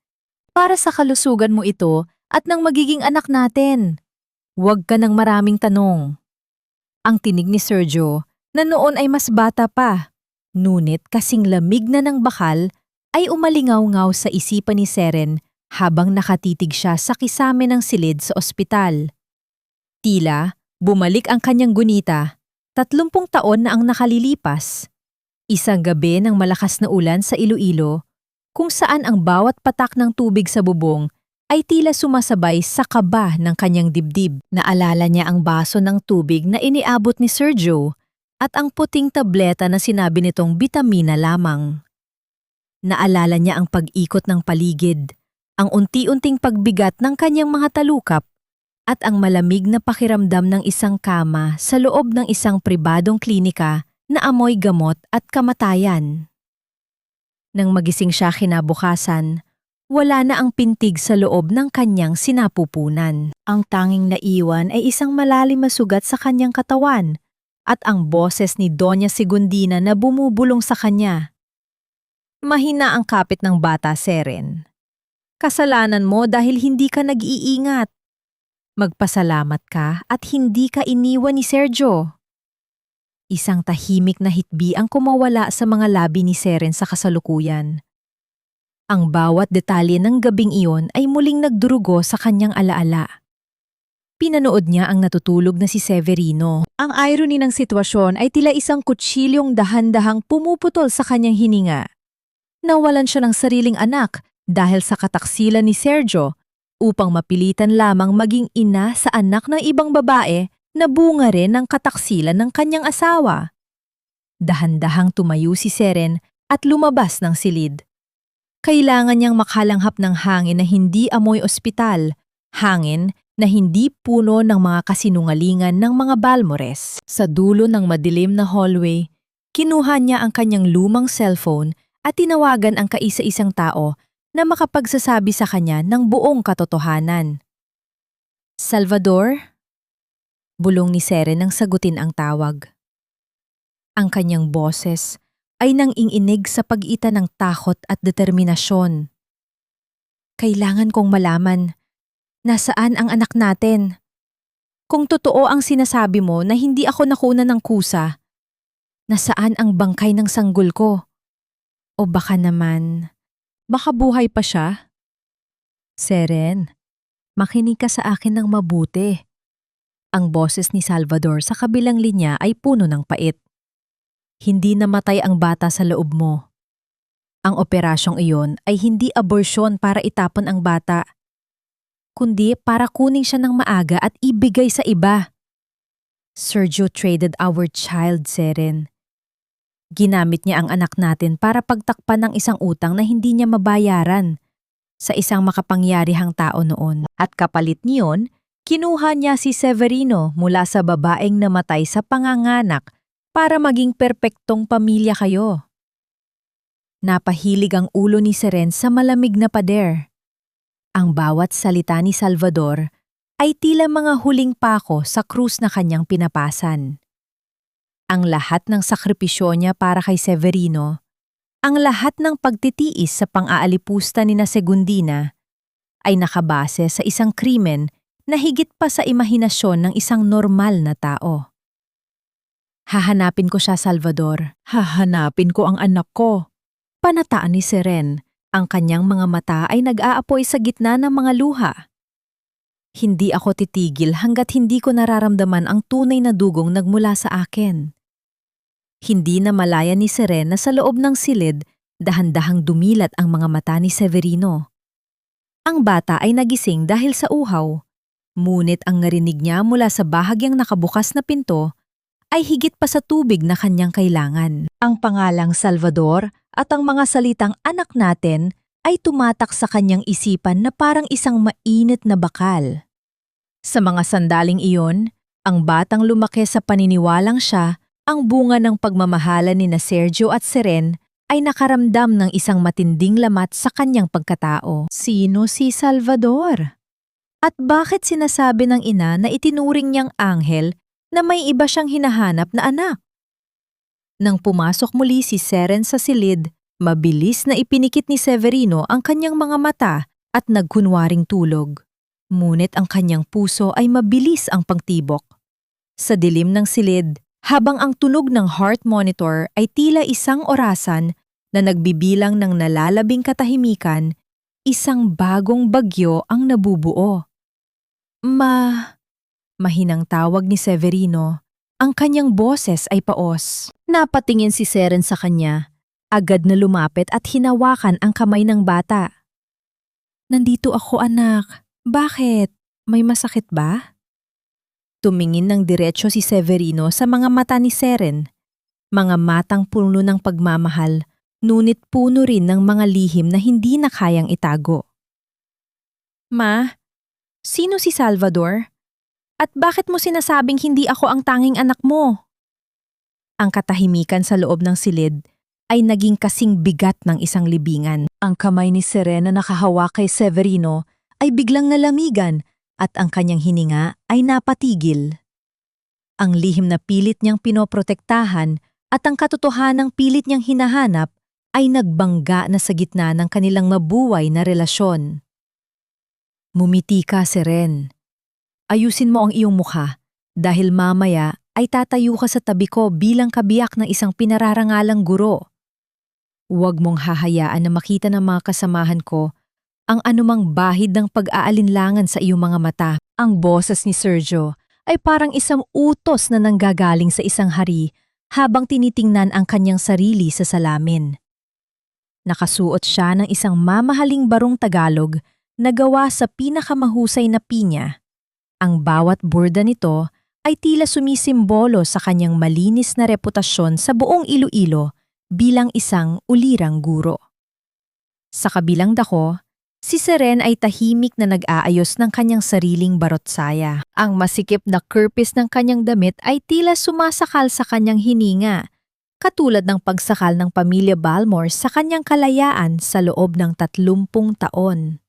Para sa kalusugan mo ito at ng magiging anak natin. Huwag ka ng maraming tanong. Ang tinig ni Sergio, na noon ay mas bata pa, ngunit kasing lamig na ng bakal, ay umalingaw-ngaw sa isipan ni Seren habang nakatitig siya sa kisame ng silid sa ospital. Tila, bumalik ang kanyang gunita, 30 taon na ang nakalilipas. Isang gabi ng malakas na ulan sa Iloilo, kung saan ang bawat patak ng tubig sa bubong ay tila sumasabay sa kaba ng kanyang dibdib. Naalala niya ang baso ng tubig na iniabot ni Sergio at ang puting tableta na sinabi nitong bitamina lamang. Naalala niya ang pag-ikot ng paligid, ang unti-unting pagbigat ng kanyang mga talukap, at ang malamig na pakiramdam ng isang kama sa loob ng isang pribadong klinika na amoy gamot at kamatayan. Nang magising siya kinabukasan, wala na ang pintig sa loob ng kanyang sinapupunan. Ang tanging naiwan ay isang malalim na sugat sa kanyang katawan at ang boses ni Doña Segundina na bumubulong sa kanya. Mahina ang kapit ng bata, Seren. Kasalanan mo dahil hindi ka nag-iingat. Magpasalamat ka at hindi ka iniwan ni Sergio. Isang tahimik na hitbi ang kumawala sa mga labi ni Seren sa kasalukuyan. Ang bawat detalye ng gabing iyon ay muling nagdurugo sa kanyang alaala. Pinanood niya ang natutulog na si Severino. Ang irony ng sitwasyon ay tila isang kutsilyong dahan-dahang pumuputol sa kanyang hininga. Nawalan siya ng sariling anak dahil sa kataksilan ni Sergio upang mapilitan lamang maging ina sa anak ng ibang babae na bunga rin ng kataksilan ng kanyang asawa. Dahan-dahang tumayo si Seren at lumabas ng silid. Kailangan niyang makalanghap ng hangin na hindi amoy ospital, hangin na hindi puno ng mga kasinungalingan ng mga Balmores. Sa dulo ng madilim na hallway, kinuha niya ang kanyang lumang cellphone at tinawagan ang kaisa-isang tao na makapagsasabi sa kanya ng buong katotohanan. Salvador? Bulong ni Seren nang sagutin ang tawag. Ang kanyang boses ay nang-inginig sa pag-itan ng takot at determinasyon. Kailangan kong malaman, nasaan ang anak natin? Kung totoo ang sinasabi mo na hindi ako nakuna ng kusa, nasaan ang bangkay ng sanggol ko? O baka naman, baka buhay pa siya? Seren, makinig ka sa akin ng mabuti. Ang boses ni Salvador sa kabilang linya ay puno ng pait. Hindi namatay ang bata sa loob mo. Ang operasyong iyon ay hindi abortion para itapon ang bata, kundi para kunin siya ng maaga at ibigay sa iba. Sergio traded our child, Seren. Ginamit niya ang anak natin para pagtakpan ng isang utang na hindi niya mabayaran sa isang makapangyarihang tao noon. At kapalit niyon, kinuha niya si Severino mula sa babaeng namatay sa panganganak para maging perpektong pamilya kayo. Napahilig ang ulo ni Seren sa malamig na pader. Ang bawat salita ni Salvador ay tila mga huling pako sa krus na kanyang pinapasan. Ang lahat ng sakripisyo niya para kay Severino, ang lahat ng pagtitiis sa pang-aalipusta ni na Segundina, ay nakabase sa isang krimen na higit pa sa imahinasyon ng isang normal na tao. Hahanapin ko siya, Salvador. Hahanapin ko ang anak ko. Panataan ni Seren, ang kanyang mga mata ay nag-aapoy sa gitna ng mga luha. Hindi ako titigil hanggat hindi ko nararamdaman ang tunay na dugong nagmula sa akin. Hindi na malaya ni Seren na sa loob ng silid, dahan-dahang dumilat ang mga mata ni Severino. Ang bata ay nagising dahil sa uhaw, ngunit ang narinig niya mula sa bahagyang nakabukas na pinto ay higit pa sa tubig na kanyang kailangan. Ang pangalang Salvador at ang mga salitang anak natin ay tumatak sa kanyang isipan na parang isang mainit na bakal. Sa mga sandaling iyon, ang batang lumaki sa paniniwalang siya ang bunga ng pagmamahalan ni na Sergio at Seren ay nakaramdam ng isang matinding lamat sa kanyang pagkatao. Sino si Salvador? At bakit sinasabi ng ina na itinuring niyang anghel na may iba siyang hinahanap na anak? Nang pumasok muli si Seren sa silid, mabilis na ipinikit ni Severino ang kanyang mga mata at nagkunwaring tulog. Ngunit ang kanyang puso ay mabilis ang pagtibok. Sa dilim ng silid, habang ang tunog ng heart monitor ay tila isang orasan na nagbibilang ng nalalabing katahimikan, isang bagong bagyo ang nabubuo. Mahinang tawag ni Severino. Ang kanyang boses ay paos. Napatingin si Seren sa kanya. Agad na lumapit at hinawakan ang kamay ng bata. Nandito ako, anak. Bakit? May masakit ba? Tumingin ng diretso si Severino sa mga mata ni Seren. Mga matang puno ng pagmamahal, ngunit puno rin ng mga lihim na hindi na kayang itago. Ma, sino si Salvador? At bakit mo sinasabing hindi ako ang tanging anak mo? Ang katahimikan sa loob ng silid ay naging kasing bigat ng isang libingan. Ang kamay ni Serena na nakahawak kay Severino ay biglang nalamigan at ang kanyang hininga ay napatigil. Ang lihim na pilit niyang pinoprotektahan at ang katotohanang pilit niyang hinahanap ay nagbangga na sa gitna ng kanilang mabuhay na relasyon. Mumiti ka, Seren. Ayusin mo ang iyong mukha dahil mamaya ay tatayo ka sa tabi ko bilang kabiyak ng isang pinararangalang guro. Huwag mong hahayaan na makita ng mga kasamahan ko ang anumang bahid ng pag-aalinlangan sa iyong mga mata. Ang boses ni Sergio ay parang isang utos na nanggagaling sa isang hari habang tinitingnan ang kanyang sarili sa salamin. Nakasuot siya ng isang mamahaling barong Tagalog na gawa sa pinakamahusay na pinya. Ang bawat burda nito ay tila sumisimbolo sa kanyang malinis na reputasyon sa buong Iloilo bilang isang ulirang guro. Sa kabilang dako, si Seren ay tahimik na nag-aayos ng kanyang sariling barotsaya. Ang masikip na kurpis ng kanyang damit ay tila sumasakal sa kanyang hininga, katulad ng pagsakal ng pamilya Balmore sa kanyang kalayaan sa loob ng 30 taon.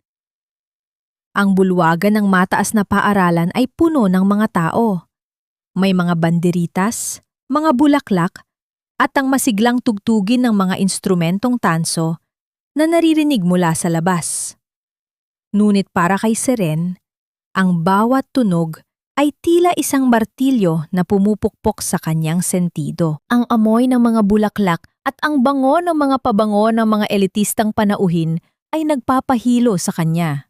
Ang bulwagan ng mataas na paaralan ay puno ng mga tao. May mga banderitas, mga bulaklak, at ang masiglang tugtugin ng mga instrumentong tanso na naririnig mula sa labas. Ngunit para kay Seren, ang bawat tunog ay tila isang martilyo na pumupukpok sa kanyang sentido. Ang amoy ng mga bulaklak at ang bango ng mga pabango ng mga elitistang panauhin ay nagpapahilo sa kanya.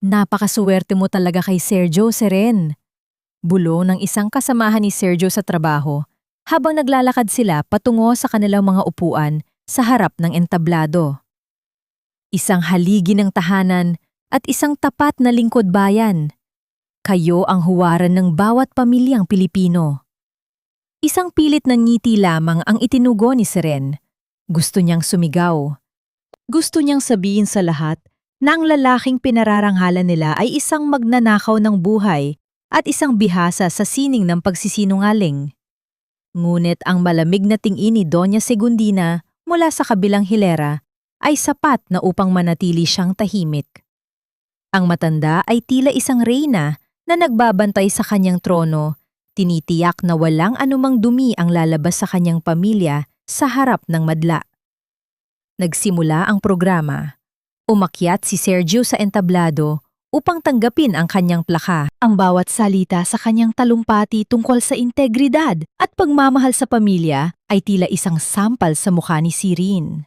Napakasuwerte mo talaga kay Sergio, Seren. Bulong ng isang kasamahan ni Sergio sa trabaho habang naglalakad sila patungo sa kanilang mga upuan sa harap ng entablado. Isang haligi ng tahanan at isang tapat na lingkod bayan. Kayo ang huwaran ng bawat pamilyang Pilipino. Isang pilit na ngiti lamang ang itinugo ni Seren. Gusto niyang sumigaw. Gusto niyang sabihin sa lahat na ang lalaking pinararanghalan nila ay isang magnanakaw ng buhay at isang bihasa sa sining ng pagsisinungaling. Ngunit ang malamig na tingin ni Doña Segundina mula sa kabilang hilera ay sapat na upang manatili siyang tahimik. Ang matanda ay tila isang reyna na nagbabantay sa kanyang trono, tinitiyak na walang anumang dumi ang lalabas sa kanyang pamilya sa harap ng madla. Nagsimula ang programa. Umakyat si Sergio sa entablado upang tanggapin ang kanyang plaka. Ang bawat salita sa kanyang talumpati tungkol sa integridad at pagmamahal sa pamilya ay tila isang sampal sa mukha ni Sirin.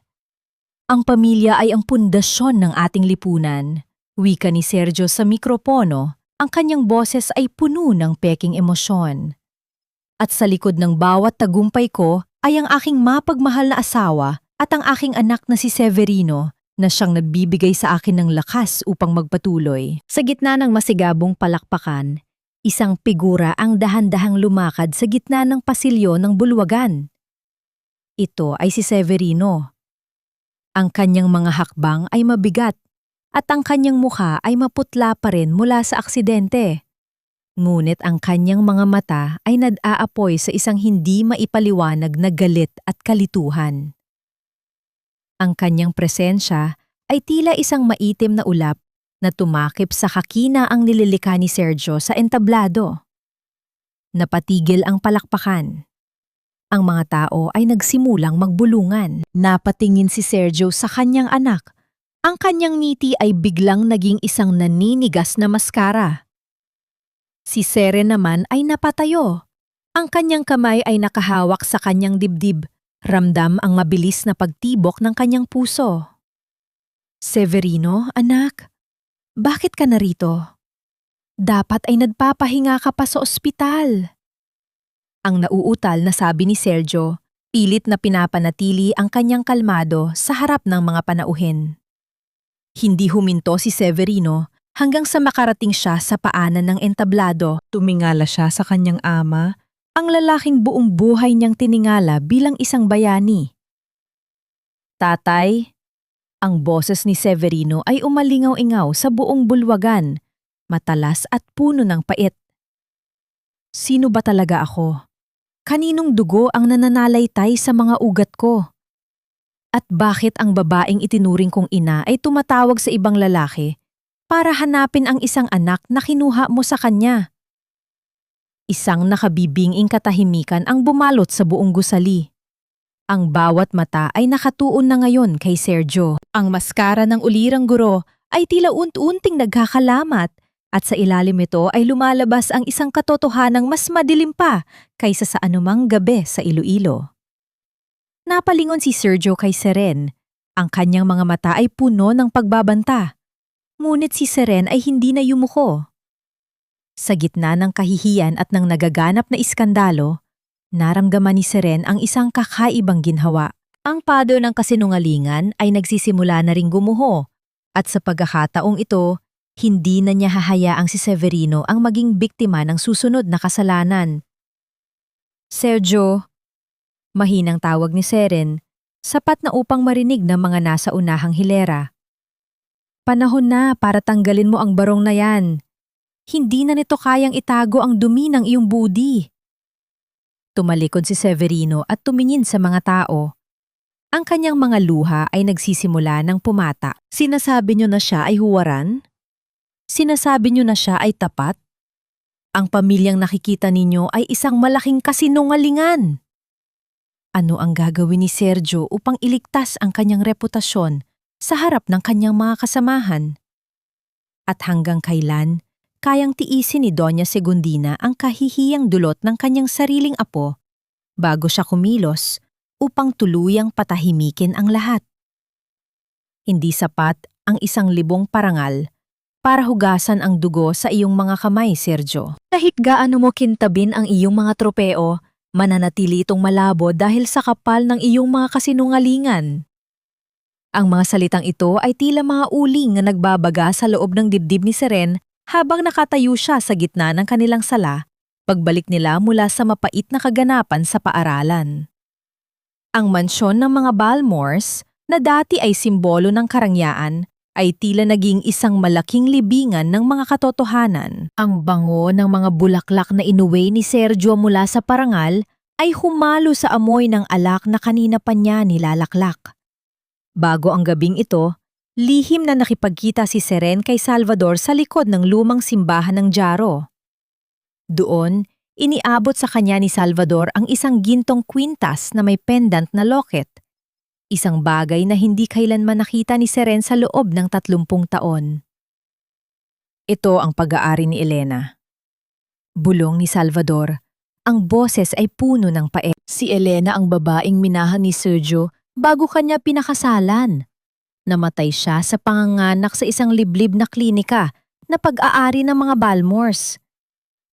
Ang pamilya ay ang pundasyon ng ating lipunan. Wika ni Sergio sa mikropono, ang kanyang boses ay puno ng peking emosyon. At sa likod ng bawat tagumpay ko ay ang aking mapagmahal na asawa at ang aking anak na si Severino na siyang nagbibigay sa akin ng lakas upang magpatuloy. Sa gitna ng masigabong palakpakan, isang figura ang dahan-dahang lumakad sa gitna ng pasilyo ng bulwagan. Ito ay si Severino. Ang kanyang mga hakbang ay mabigat at ang kanyang mukha ay maputla pa rin mula sa aksidente. Ngunit ang kanyang mga mata ay nag-aapoy sa isang hindi maipaliwanag na galit at kalituhan. Ang kanyang presensya ay tila isang maitim na ulap na tumakip sa kakina ang nililikha ni Sergio sa entablado. Napatigil ang palakpakan. Ang mga tao ay nagsimulang magbulungan. Napatingin si Sergio sa kanyang anak. Ang kanyang ngiti ay biglang naging isang naninigas na maskara. Si Seren naman ay napatayo. Ang kanyang kamay ay nakahawak sa kanyang dibdib. Ramdam ang mabilis na pagtibok ng kanyang puso. Severino, anak, bakit ka narito? Dapat ay nagpapahinga ka pa sa ospital. Ang nauutal na sabi ni Sergio, pilit na pinapanatili ang kanyang kalmado sa harap ng mga panauhin. Hindi huminto si Severino hanggang sa makarating siya sa paanan ng entablado. Tumingala siya sa kanyang ama, ang lalaking buong buhay niyang tiningala bilang isang bayani. Tatay, Ang boses ni Severino ay umalingaw-ingaw sa buong bulwagan, matalas at puno ng pait. Sino ba talaga ako? Kaninong dugo ang nananalaytay sa mga ugat ko? At bakit ang babaeng itinuring kong ina ay tumatawag sa ibang lalaki para hanapin ang isang anak na kinuha mo sa kanya? Isang nakabibinging katahimikan ang bumalot sa buong gusali. Ang bawat mata ay nakatuon na ngayon kay Sergio. Ang maskara ng ulirang guro ay tila unti-unting nagkakalamat at sa ilalim ito ay lumalabas ang isang katotohanang mas madilim pa kaysa sa anumang gabi sa Iloilo. Napalingon si Sergio kay Seren. Ang kanyang mga mata ay puno ng pagbabanta. Ngunit si Seren ay hindi na yumuko. Sa gitna ng kahihiyan at ng nagaganap na iskandalo, naramdaman ni Seren ang isang kakaibang ginhawa. Ang pado ng kasinungalingan ay nagsisimula na ring gumuho at sa pagkakataong ito, hindi na niya hahayaang si Severino ang maging biktima ng susunod na kasalanan. Sergio, mahinang tawag ni Seren, sapat na upang marinig ng mga nasa unahang hilera. Panahon na para tanggalin mo ang barong na yan. Hindi na nito kayang itago ang dumi ng iyong budi. Tumalikod si Severino at tumingin sa mga tao. Ang kanyang mga luha ay nagsisimula ng pumata. Sinasabi niyo na siya ay huwaran? Sinasabi niyo na siya ay tapat? Ang pamilyang nakikita ninyo ay isang malaking kasinungalingan. Ano ang gagawin ni Sergio upang iligtas ang kanyang reputasyon sa harap ng kanyang mga kasamahan? At hanggang kailan, kayang tiisin ni Doña Segundina ang kahihiyang dulot ng kanyang sariling apo bago siya kumilos upang tuluyang patahimikin ang lahat? Hindi sapat ang 1,000 parangal para hugasan ang dugo sa iyong mga kamay, Sergio. Kahit gaano mo kintabin ang iyong mga tropeo, mananatili itong malabo dahil sa kapal ng iyong mga kasinungalingan. Ang mga salitang ito ay tila mga uling na nagbabaga sa loob ng dibdib ni Seren habang nakatayo siya sa gitna ng kanilang sala, pagbalik nila mula sa mapait na kaganapan sa paaralan. Ang mansyon ng mga Balmores, na dati ay simbolo ng karangyaan, ay tila naging isang malaking libingan ng mga katotohanan. Ang bango ng mga bulaklak na inuwi ni Sergio mula sa parangal ay humalo sa amoy ng alak na kanina pa niya nilalaklak. Bago ang gabing ito, lihim na nakipagkita si Seren kay Salvador sa likod ng lumang simbahan ng Jaro. Doon, iniabot sa kanya ni Salvador ang isang gintong kwintas na may pendant na locket. Isang bagay na hindi kailanman nakita ni Seren sa loob ng 30 taon. Ito ang pag-aari ni Elena. Bulong ni Salvador, ang boses ay puno ng pait. Si Elena ang babaeng minahan ni Sergio bago kanya pinakasalan. Namatay siya sa panganganak sa isang liblib na klinika na pag-aari ng mga Balmores.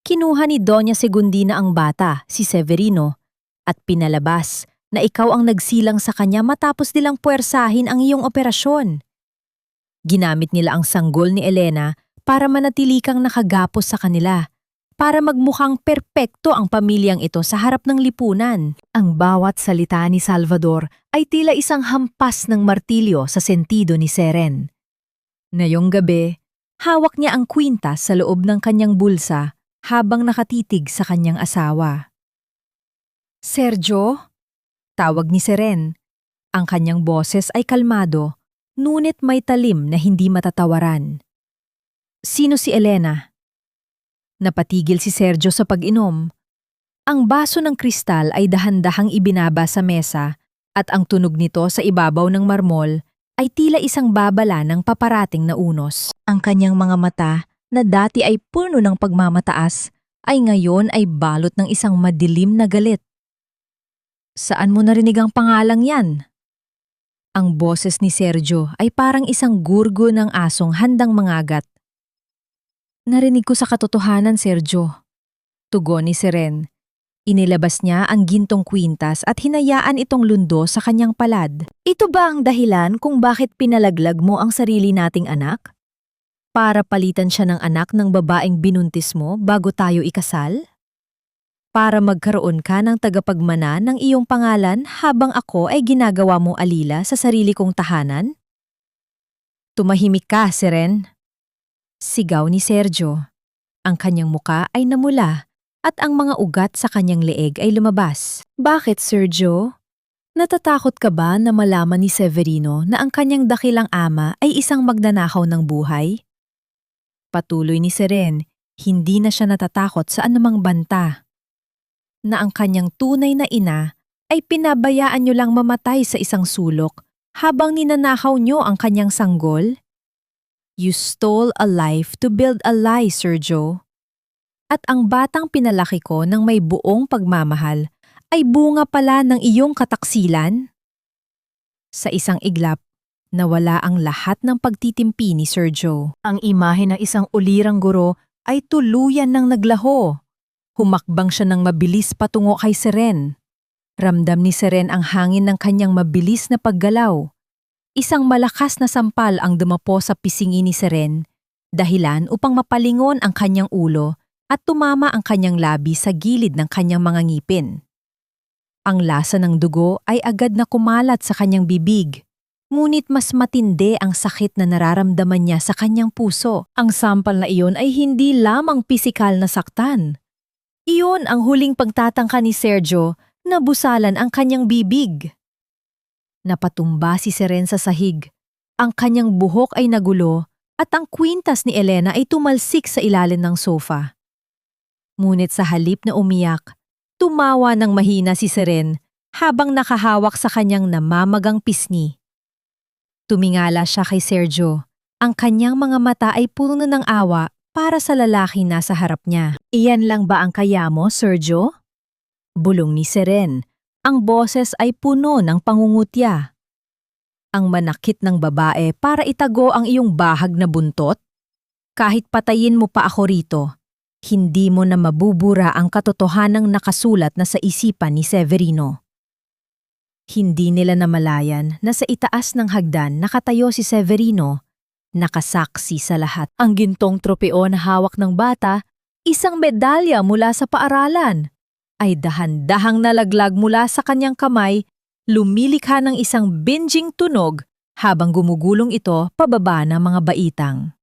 Kinuha ni Doña Segundina ang bata, si Severino, at pinalabas na ikaw ang nagsilang sa kanya matapos nilang puwersahin ang iyong operasyon. Ginamit nila ang sanggol ni Elena para manatili kang nakagapos sa kanila, para magmukhang perpekto ang pamilyang ito sa harap ng lipunan. Ang bawat salita ni Salvador ay tila isang hampas ng martilyo sa sentido ni Seren. Ngayong gabi, hawak niya ang kwintas sa loob ng kanyang bulsa habang nakatitig sa kanyang asawa. Sergio? Tawag ni Seren. Ang kanyang boses ay kalmado, ngunit may talim na hindi matatawaran. Sino si Elena? Napatigil si Sergio sa pag-inom. Ang baso ng kristal ay dahan-dahang ibinaba sa mesa at ang tunog nito sa ibabaw ng marmol ay tila isang babala ng paparating na unos. Ang kanyang mga mata na dati ay puno ng pagmamataas ay ngayon ay balot ng isang madilim na galit. Saan mo narinig ang pangalang yan? Ang boses ni Sergio ay parang isang gurgo ng asong handang mangagat. Narinig ko sa katotohanan, Sergio. Tugon ni Seren. Inilabas niya ang gintong kwintas at hinayaan itong lundo sa kanyang palad. Ito ba ang dahilan kung bakit pinalaglag mo ang sarili nating anak? Para palitan siya ng anak ng babaeng binuntis mo bago tayo ikasal? Para magkaroon ka ng tagapagmana ng iyong pangalan habang ako ay ginagawa mong alila sa sarili kong tahanan? Tumahimik ka, Seren. Sigaw ni Sergio. Ang kanyang muka ay namula at ang mga ugat sa kanyang leeg ay lumabas. Bakit, Sergio? Natatakot ka ba na malaman ni Severino na ang kanyang dakilang ama ay isang magnanakaw ng buhay? Patuloy ni Seren, hindi na siya natatakot sa anumang banta. Na ang kanyang tunay na ina ay pinabayaan niyo lang mamatay sa isang sulok habang ninanakaw niyo ang kanyang sanggol? You stole a life to build a lie, Sergio. At ang batang pinalaki ko ng may buong pagmamahal ay bunga pala ng iyong kataksilan? Sa isang iglap, nawala ang lahat ng pagtitimpi ni Sergio. Ang imahe ng isang ulirang guro ay tuluyan ng naglaho. Humakbang siya ng mabilis patungo kay Seren. Ramdam ni Seren ang hangin ng kanyang mabilis na paggalaw. Isang malakas na sampal ang dumapo sa pisingi ni Seren, dahilan upang mapalingon ang kanyang ulo at tumama ang kanyang labi sa gilid ng kanyang mga ngipin. Ang lasa ng dugo ay agad na kumalat sa kanyang bibig, ngunit mas matindi ang sakit na nararamdaman niya sa kanyang puso. Ang sampal na iyon ay hindi lamang pisikal na saktan. Iyon ang huling pagtatangka ni Sergio na busalan ang kanyang bibig. Napatumba si Seren sa sahig. Ang kanyang buhok ay nagulo at ang kwintas ni Elena ay tumalsik sa ilalim ng sofa. Ngunit sa halip na umiyak, tumawa ng mahina si Seren habang nakahawak sa kanyang namamagang pisngi. Tumingala siya kay Sergio. Ang kanyang mga mata ay puno ng awa para sa lalaki na sa harap niya. Iyan lang ba ang kaya mo, Sergio? Bulong ni Seren. Ang boses ay puno ng pangungutya. Ang manakit ng babae para itago ang iyong bahag na buntot? Kahit patayin mo pa ako rito, hindi mo na mabubura ang katotohanang nakasulat na sa isipan ni Severino. Hindi nila namalayan na sa itaas ng hagdan nakatayo si Severino, nakasaksi sa lahat. Ang gintong tropeo na hawak ng bata, isang medalya mula sa paaralan, ay dahan-dahang nalaglag mula sa kanyang kamay, lumilikha ng isang binjing tunog habang gumugulong ito pababa ng mga baitang.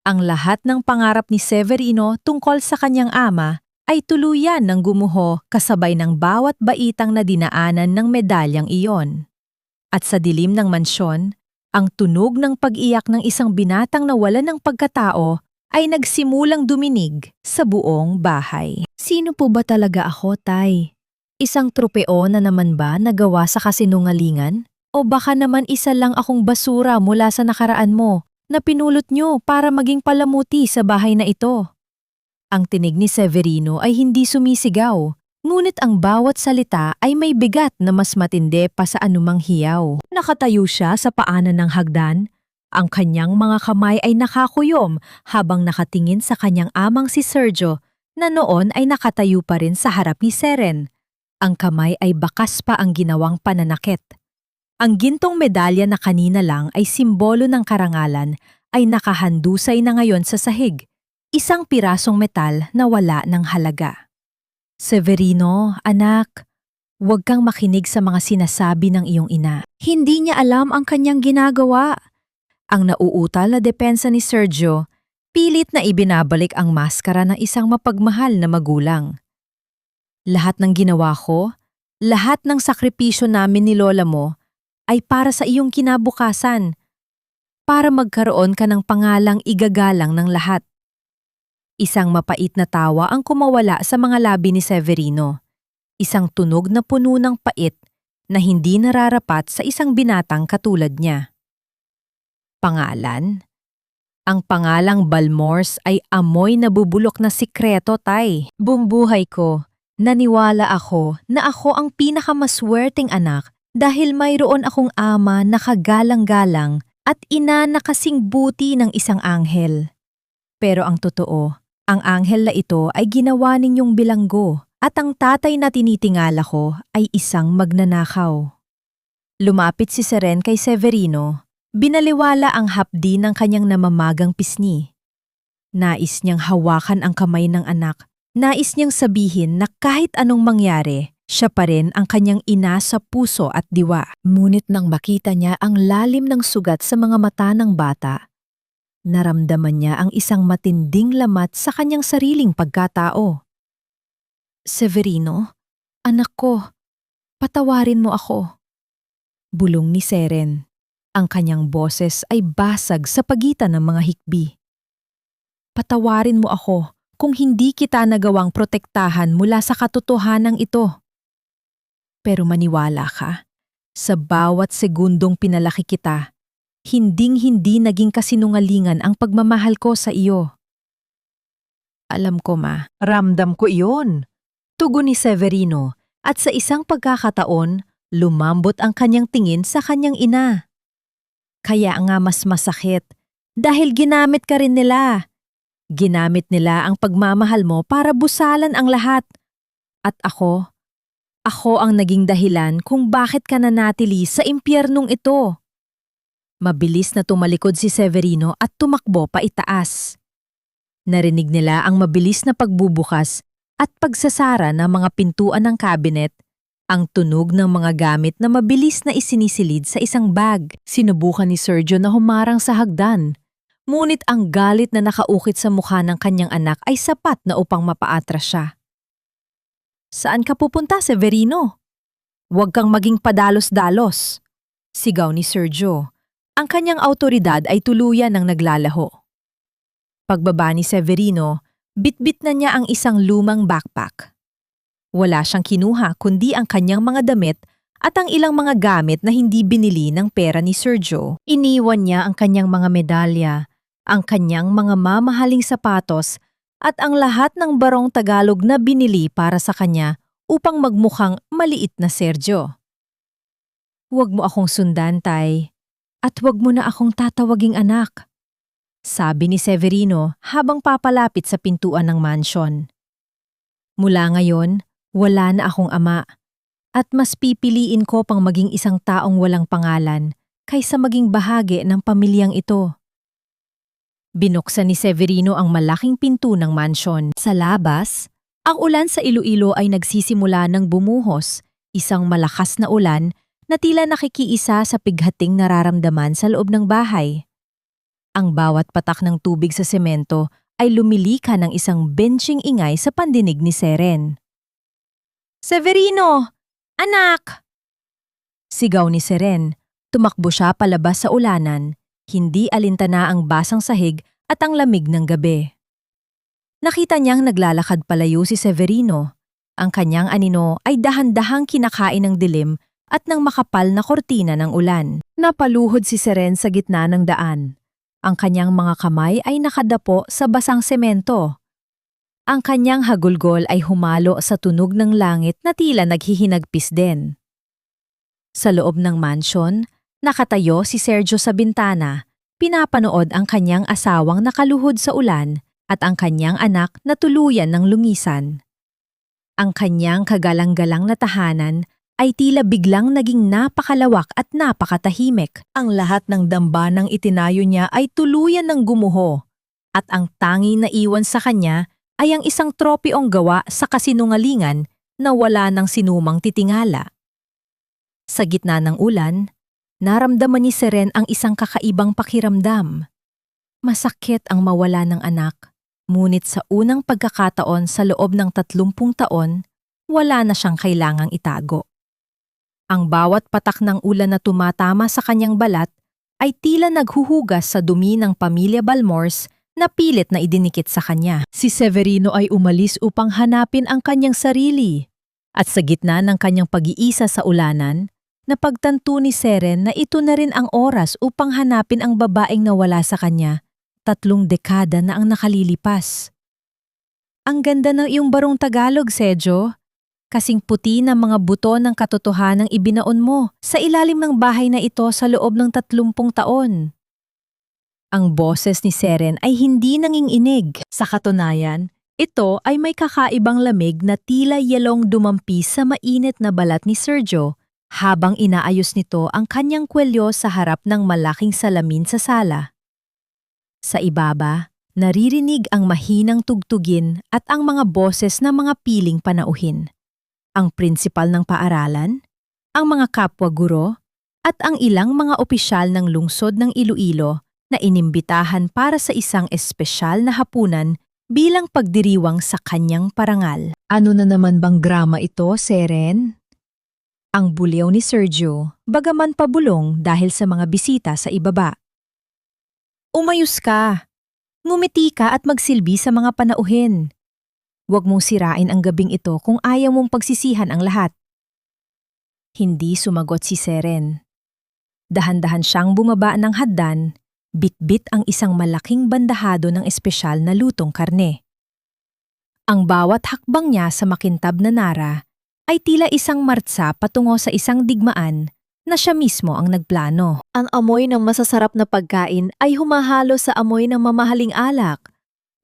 Ang lahat ng pangarap ni Severino tungkol sa kanyang ama ay tuluyan ng gumuho kasabay ng bawat baitang na dinaanan ng medalyang iyon. At sa dilim ng mansyon, ang tunog ng pag-iyak ng isang binatang na wala ng pagkatao ay nagsimulang duminig sa buong bahay. Sino po ba talaga ako, Tay? Isang tropeo na naman ba nagawa sa kasinungalingan? O baka naman isa lang akong basura mula sa nakaraan mo na pinulot nyo para maging palamuti sa bahay na ito? Ang tinig ni Severino ay hindi sumisigaw, ngunit ang bawat salita ay may bigat na mas matindi pa sa anumang hiyaw. Nakatayo siya sa paanan ng hagdan. Ang kanyang mga kamay ay nakakuyom habang nakatingin sa kanyang amang si Sergio na noon ay nakatayo pa rin sa harap ni Seren. Ang kamay ay bakas pa ang ginawang pananakit. Ang gintong medalya na kanina lang ay simbolo ng karangalan ay nakahandusay na ngayon sa sahig, isang pirasong metal na wala ng halaga. Severino, anak, huwag kang makinig sa mga sinasabi ng iyong ina. Hindi niya alam ang kanyang ginagawa. Ang nauutal na depensa ni Sergio, pilit na ibinabalik ang maskara ng isang mapagmahal na magulang. Lahat ng ginawa ko, lahat ng sakripisyo namin ni lola mo, ay para sa iyong kinabukasan, para magkaroon ka ng pangalang igagalang ng lahat. Isang mapait na tawa ang kumawala sa mga labi ni Severino, isang tunog na puno ng pait na hindi nararapat sa isang binatang katulad niya. Pangalan? Ang pangalang Balmores ay amoy na bubulok na sikreto, Tay. Buong buhay ko, naniwala ako na ako ang pinakamaswerteng anak dahil mayroon akong ama na kagalang-galang at ina na kasing buti ng isang anghel. Pero ang totoo, ang anghel na ito ay ginawa ninyong bilanggo at ang tatay na tinitingala ko ay isang magnanakaw. Lumapit si Seren kay Severino. Binaliwala ang hapdi ng kanyang namamagang pisngi. Nais niyang hawakan ang kamay ng anak. Nais niyang sabihin na kahit anong mangyari, Siya pa rin ang kanyang ina sa puso at diwa. Ngunit nang makita niya ang lalim ng sugat sa mga mata ng bata, naramdaman niya ang isang matinding lamat sa kanyang sariling pagkatao. Severino, anak ko, patawarin mo ako. Bulong ni Seren. Ang kanyang boses ay basag sa pagitan ng mga hikbi. Patawarin mo ako kung hindi kita nagawang protektahan mula sa katotohanan ito. Pero maniwala ka, sa bawat segundong pinalaki kita, hinding-hindi naging kasinungalingan ang pagmamahal ko sa iyo. Alam ko ma, ramdam ko iyon. Tugon ni Severino at sa isang pagkakataon, lumambot ang kanyang tingin sa kanyang ina. Kaya nga mas masakit dahil ginamit ka rin nila. Ginamit nila ang pagmamahal mo para busalan ang lahat. At ako ang naging dahilan kung bakit ka nanatili sa impyernong ito. Mabilis na tumalikod si Severino at tumakbo pa itaas. Narinig nila ang mabilis na pagbubukas at pagsasara ng mga pintuan ng cabinet, ang tunog ng mga gamit na mabilis na isinisilid sa isang bag. Sinubukan ni Sergio na humarang sa hagdan, ngunit ang galit na nakaukit sa mukha ng kanyang anak ay sapat na upang mapaatras siya. Saan ka pupunta, Severino? Huwag kang maging padalos-dalos, sigaw ni Sergio. Ang kanyang autoridad ay tuluyan ng naglalaho. Pagbaba ni Severino, bitbit na niya ang isang lumang backpack. Wala siyang kinuha kundi ang kanyang mga damit at ang ilang mga gamit na hindi binili ng pera ni Sergio. Iniwan niya ang kanyang mga medalya, ang kanyang mga mamahaling sapatos at ang lahat ng barong Tagalog na binili para sa kanya upang magmukhang maliit na Sergio. Huwag mo akong sundan, Tay, at huwag mo na akong tatawaging anak, sabi ni Severino habang papalapit sa pintuan ng mansyon. Mula ngayon, wala na akong ama at mas pipiliin ko pang maging isang taong walang pangalan kaysa maging bahagi ng pamilyang ito. Binuksan ni Severino ang malaking pinto ng mansyon. Sa labas, ang ulan sa Iloilo ay nagsisimula ng bumuhos, isang malakas na ulan na tila nakikiisa sa pighating nararamdaman sa loob ng bahay. Ang bawat patak ng tubig sa semento ay lumilika ng isang benching ingay sa pandinig ni Seren. Severino! Anak! Sigaw ni Seren. Tumakbo siya palabas sa ulanan. Hindi alintana ang basang sahig at ang lamig ng gabi. Nakita niyang naglalakad palayo si Severino. Ang kanyang anino ay dahan-dahang kinakain ng dilim at ng makapal na kortina ng ulan. Napaluhod si Seren sa gitna ng daan. Ang kanyang mga kamay ay nakadapo sa basang semento. Ang kanyang hagulgol ay humalo sa tunog ng langit na tila naghihinagpis din. Sa loob ng mansyon, nakatayo si Sergio sa bintana, pinapanood ang kanyang asawang nakaluhod sa ulan at ang kanyang anak na tuluyan ng lungisan. Ang kanyang kagalang-galang na tahanan ay tila biglang naging napakalawak at napakatahimik. Ang lahat ng dambanang itinayo niya ay tuluyan ng gumuho at ang tanging naiwan sa kanya ay ang isang tropyong gawa sa kasinungalingan na wala ng sinumang titingala. Sa gitna ng ulan, naramdaman ni Seren ang isang kakaibang pakiramdam. Masakit ang mawala ng anak, ngunit sa unang pagkakataon sa loob ng 30 taon, wala na siyang kailangang itago. Ang bawat patak ng ulan na tumatama sa kanyang balat ay tila naghuhugas sa dumi ng pamilya Balmores na pilit na idinikit sa kanya. Si Severino ay umalis upang hanapin ang kanyang sarili. At sa gitna ng kanyang pag-iisa sa ulanan, napagtanto ni Seren na ito na rin ang oras upang hanapin ang babaeng nawala sa kanya. 3 dekada na ang nakalilipas. Ang ganda ng iyong barong Tagalog, Sergio. Kasing puti ng mga buto ng katotohanang ibinaon mo sa ilalim ng bahay na ito sa loob ng 30 taon. Ang boses ni Seren ay hindi nanginginig. Sa katunayan, ito ay may kakaibang lamig na tila yelong dumampi sa mainit na balat ni Sergio habang inaayos nito ang kanyang kwelyo sa harap ng malaking salamin sa sala. Sa ibaba, naririnig ang mahinang tugtugin at ang mga boses ng mga piling panauhin. ang prinsipal ng paaralan, ang mga kapwa guro, at ang ilang mga opisyal ng lungsod ng Iloilo na inimbitahan para sa isang espesyal na hapunan bilang pagdiriwang sa kanyang parangal. Ano na naman bang drama ito, Seren? Ang bulyaw ni Sergio, bagaman pabulong dahil sa mga bisita sa ibaba. Umayos ka. Ngumiti ka at magsilbi sa mga panauhin. Huwag mong sirain ang gabing ito kung ayaw mong pagsisihan ang lahat. Hindi sumagot si Seren. Dahan-dahan siyang bumaba ng hagdan, bit-bit ang isang malaking bandahado ng espesyal na lutong karne. Ang bawat hakbang niya sa makintab na nara ay tila isang martsa patungo sa isang digmaan na siya mismo ang nagplano. Ang amoy ng masasarap na pagkain ay humahalo sa amoy ng mamahaling alak.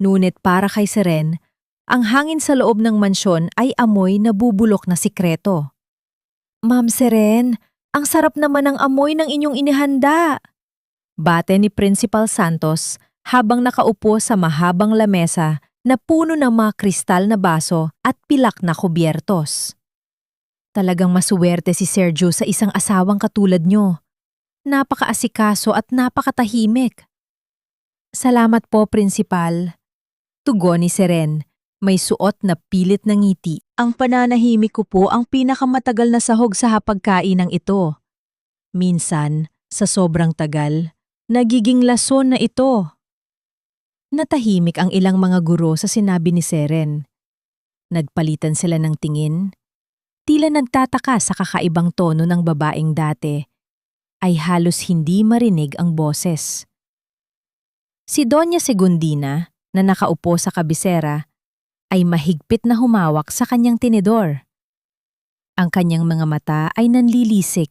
Ngunit para kay Seren, ang hangin sa loob ng mansyon ay amoy na bubulok na sikreto. Ma'am Seren, ang sarap naman ng amoy ng inyong inihanda. Bate ni Principal Santos habang nakaupo sa mahabang lamesa na puno ng mga kristal na baso at pilak na kubyertos. Talagang masuwerte si Sergio sa isang asawang katulad nyo. Napakaasikaso at napakatahimik. Salamat po, Principal. Tugon ni Seren, may suot na pilit na ngiti. Ang pananahimik ko po ang pinakamatagal na sahog sa hapagkainang ito. Minsan, sa sobrang tagal, nagiging lason na ito. Natahimik ang ilang mga guro sa sinabi ni Seren. Nagpalitan sila ng tingin. Tila nagtataka sa kakaibang tono ng babaeng dati, ay halos hindi marinig ang boses. Si Doña Segundina, na nakaupo sa kabisera, ay mahigpit na humawak sa kanyang tinidor. Ang kanyang mga mata ay nanlilisik,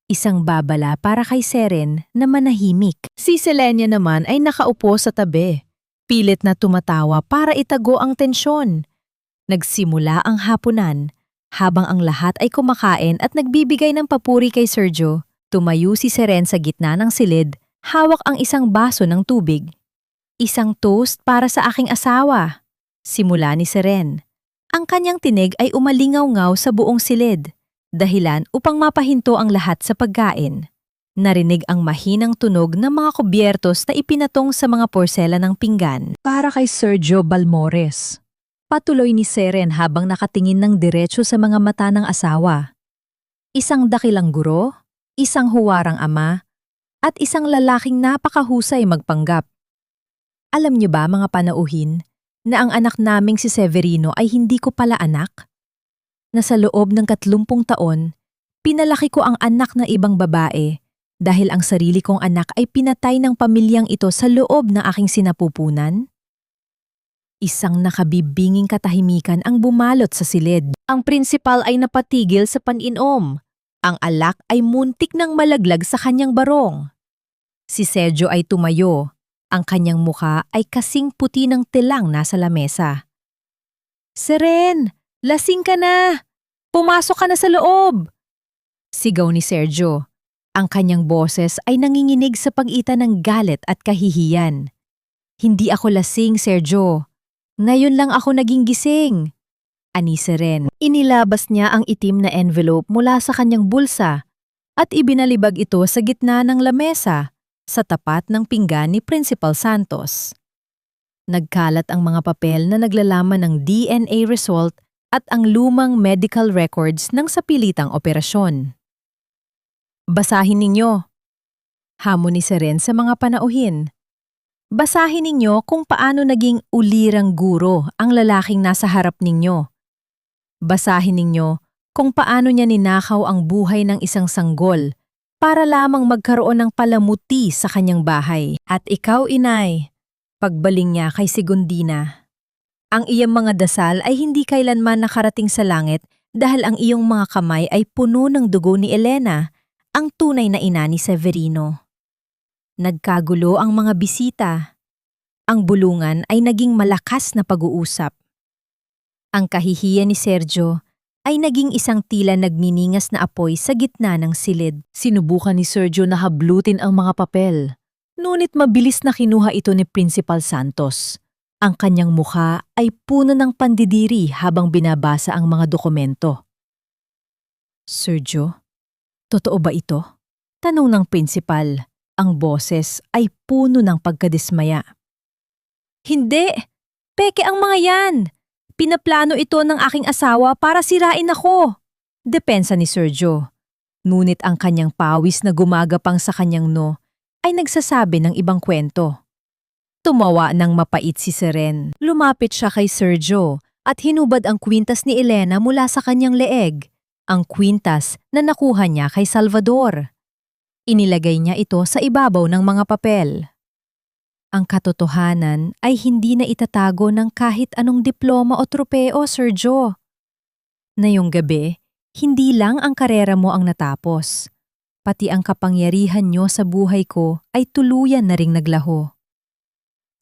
isang babala para kay Seren na manahimik. Si Selenia naman ay nakaupo sa tabi, pilit na tumatawa para itago ang tensyon. Nagsimula ang hapunan, habang ang lahat ay kumakain at nagbibigay ng papuri kay Sergio. Tumayo si Seren sa gitna ng silid, hawak ang isang baso ng tubig. Isang toast para sa aking asawa. Simula ni Seren. Ang kanyang tinig ay umalingaw-ngaw sa buong silid, dahilan upang mapahinto ang lahat sa pagkain. Narinig ang mahinang tunog ng mga kubyertos na ipinatong sa mga porsela ng pinggan. Para kay Sergio Balmores. Patuloy ni Seren habang nakatingin ng diretso sa mga mata ng asawa. Isang dakilang guro, isang huwarang ama, at isang lalaking napakahusay magpanggap. Alam niyo ba mga panauhin, na ang anak naming si Severino ay hindi ko pala anak? Na sa loob ng 30 taon, pinalaki ko ang anak na ibang babae dahil ang sarili kong anak ay pinatay ng pamilyang ito sa loob ng aking sinapupunan? Isang nakabibinging katahimikan ang bumalot sa silid. Ang prinsipal ay napatigil sa paninom. Ang alak ay muntik nang malaglag sa kanyang barong. Si Sergio ay tumayo. Ang kanyang mukha ay kasing puti ng tilang nasa lamesa. Seren, lasing ka na! Pumasok ka na sa loob! Sigaw ni Sergio. Ang kanyang boses ay nanginginig sa pagitan ng galit at kahihiyan. Hindi ako lasing, Sergio. Ngayon lang ako naging gising. Ani Seren. Inilabas niya ang itim na envelope mula sa kanyang bulsa at ibinalibag ito sa gitna ng lamesa sa tapat ng pinggan ni Principal Santos. Nagkalat ang mga papel na naglalaman ng DNA result at ang lumang medical records ng sapilitang operasyon. Basahin ninyo. Hamon ni Seren sa mga panauhin. Basahin ninyo kung paano naging ulirang guro ang lalaking nasa harap ninyo. Basahin ninyo kung paano niya ninakaw ang buhay ng isang sanggol para lamang magkaroon ng palamuti sa kanyang bahay. At ikaw, inay, pagbaling niya kay Segundina. Ang iyong mga dasal ay hindi kailanman nakarating sa langit dahil ang iyong mga kamay ay puno ng dugo ni Elena, ang tunay na ina ni Severino. Nagkagulo ang mga bisita. Ang bulungan ay naging malakas na pag-uusap. Ang kahihiyan ni Sergio ay naging isang tila nagniningas na apoy sa gitna ng silid. Sinubukan ni Sergio na hablutin ang mga papel, ngunit mabilis na kinuha ito ni Principal Santos. Ang kanyang mukha ay puno ng pandidiri habang binabasa ang mga dokumento. Sergio, totoo ba ito? Tanong ng prinsipal. Ang boses ay puno ng pagkadismaya. Hindi! Peke ang mga yan! Pinaplano ito ng aking asawa para sirain ako! Depensa ni Sergio. Ngunit ang kanyang pawis na gumagapang sa kanyang no ay nagsasabi ng ibang kwento. Tumawa ng mapait si Seren. Lumapit siya kay Sergio at hinubad ang kwintas ni Elena mula sa kanyang leeg. Ang kwintas na nakuha niya kay Salvador. Inilagay niya ito sa ibabaw ng mga papel. Ang katotohanan ay hindi na itatago ng kahit anong diploma o tropeo, Sergio. Ngayong gabi, hindi lang ang karera mo ang natapos. Pati ang kapangyarihan niyo sa buhay ko ay tuluyan na ring naglaho.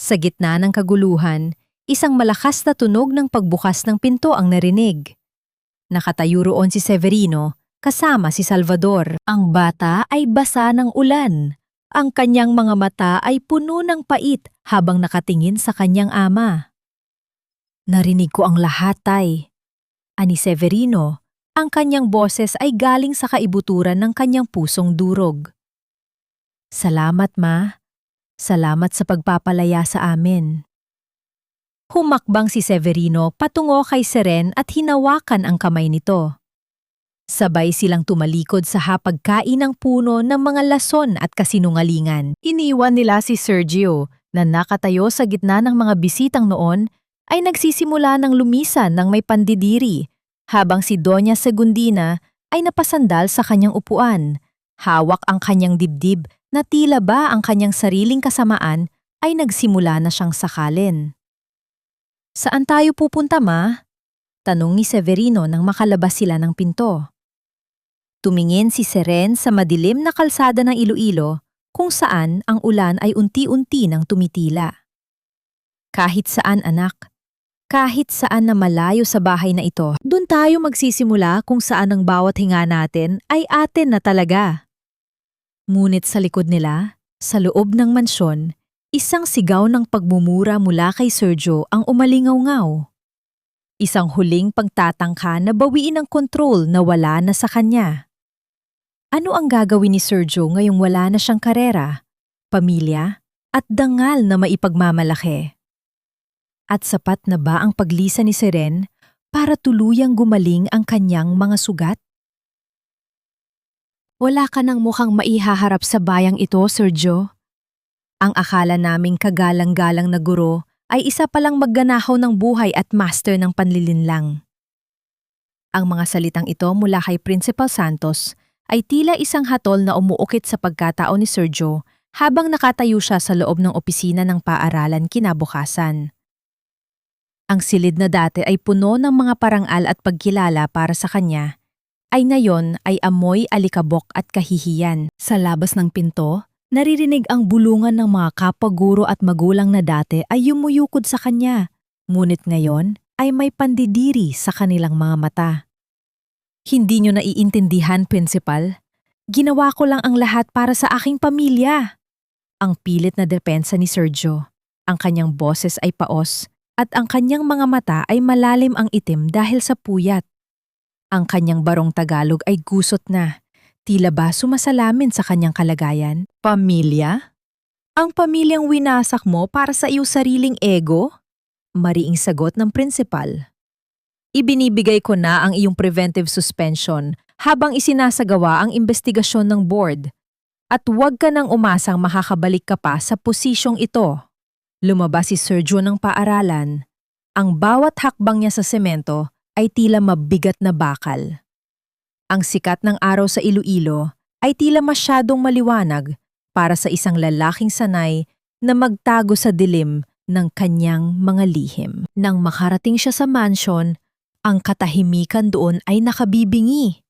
Sa gitna ng kaguluhan, isang malakas na tunog ng pagbukas ng pinto ang narinig. Nakatayo roon si Severino, kasama si Salvador. Ang bata ay basa ng ulan. Ang kanyang mga mata ay puno ng pait habang nakatingin sa kanyang ama. Narinig ko ang lahat, Tay. Ani Severino, ang kanyang boses ay galing sa kaibuturan ng kanyang pusong durog. Salamat, Ma. Salamat sa pagpapalaya sa amin. Humakbang si Severino patungo kay Seren at hinawakan ang kamay nito. Sabay silang tumalikod sa hapagkain ng puno ng mga lason at kasinungalingan. Iniwan nila si Sergio na nakatayo sa gitna ng mga bisitang noon ay nagsisimula ng lumisan ng may pandidiri habang si Doña Segundina ay napasandal sa kanyang upuan. Hawak ang kanyang dibdib na tila ba ang kanyang sariling kasamaan ay nagsimula na siyang sakalin. Saan tayo pupunta, Ma? Tanong ni Severino nang makalabas sila ng pinto. Tumingin si Seren sa madilim na kalsada ng Iloilo kung saan ang ulan ay unti-unti nang tumitila. Kahit saan, anak. Kahit saan na malayo sa bahay na ito, doon tayo magsisimula kung saan ang bawat hinga natin ay atin na talaga. Ngunit sa likod nila, sa loob ng mansyon, isang sigaw ng pagmumura mula kay Sergio ang umalingaw-ngaw. Isang huling pagtatangka na bawiin ang kontrol na wala na sa kanya. Ano ang gagawin ni Sergio ngayong wala na siyang karera, pamilya, at dangal na maipagmamalaki? At sapat na ba ang paglisa ni Seren para tuluyang gumaling ang kanyang mga sugat? Wala ka nang mukhang maihaharap sa bayang ito, Sergio. Ang akala naming kagalang-galang na guro ay isa palang magganahaw ng buhay at master ng panlilinlang. Ang mga salitang ito mula kay Principal Santos ay tila isang hatol na umuukit sa pagkatao ni Sergio habang nakatayo siya sa loob ng opisina ng paaralan kinabukasan. Ang silid na dati ay puno ng mga parangal at pagkilala para sa kanya, ay ngayon ay amoy alikabok at kahihiyan. Sa labas ng pinto, naririnig ang bulungan ng mga kapwa-guro at magulang na dati ay yumuyukod sa kanya, ngunit ngayon ay may pandidiri sa kanilang mga mata. Hindi niyo naiintindihan, Principal. Ginawa ko lang ang lahat para sa aking pamilya. Ang pilit na depensa ni Sergio. Ang kanyang boses ay paos at ang kanyang mga mata ay malalim ang itim dahil sa puyat. Ang kanyang barong Tagalog ay gusot na. Tila ba sumasalamin sa kanyang kalagayan? Pamilya? Ang pamilyang winasak mo para sa iyong sariling ego? Mariing sagot ng prinsipal. Ibinibigay ko na ang iyong preventive suspension habang isinasagawa ang investigasyon ng board. At huwag ka nang umasang makakabalik ka pa sa posisyong ito. Lumabas si Sergio ng paaralan. Ang bawat hakbang niya sa semento ay tila mabigat na bakal. Ang sikat ng araw sa Iloilo ay tila masyadong maliwanag para sa isang lalaking sanay na magtago sa dilim ng kanyang mga lihim. Nang makarating siya sa mansion, ang katahimikan doon ay nakabibingi.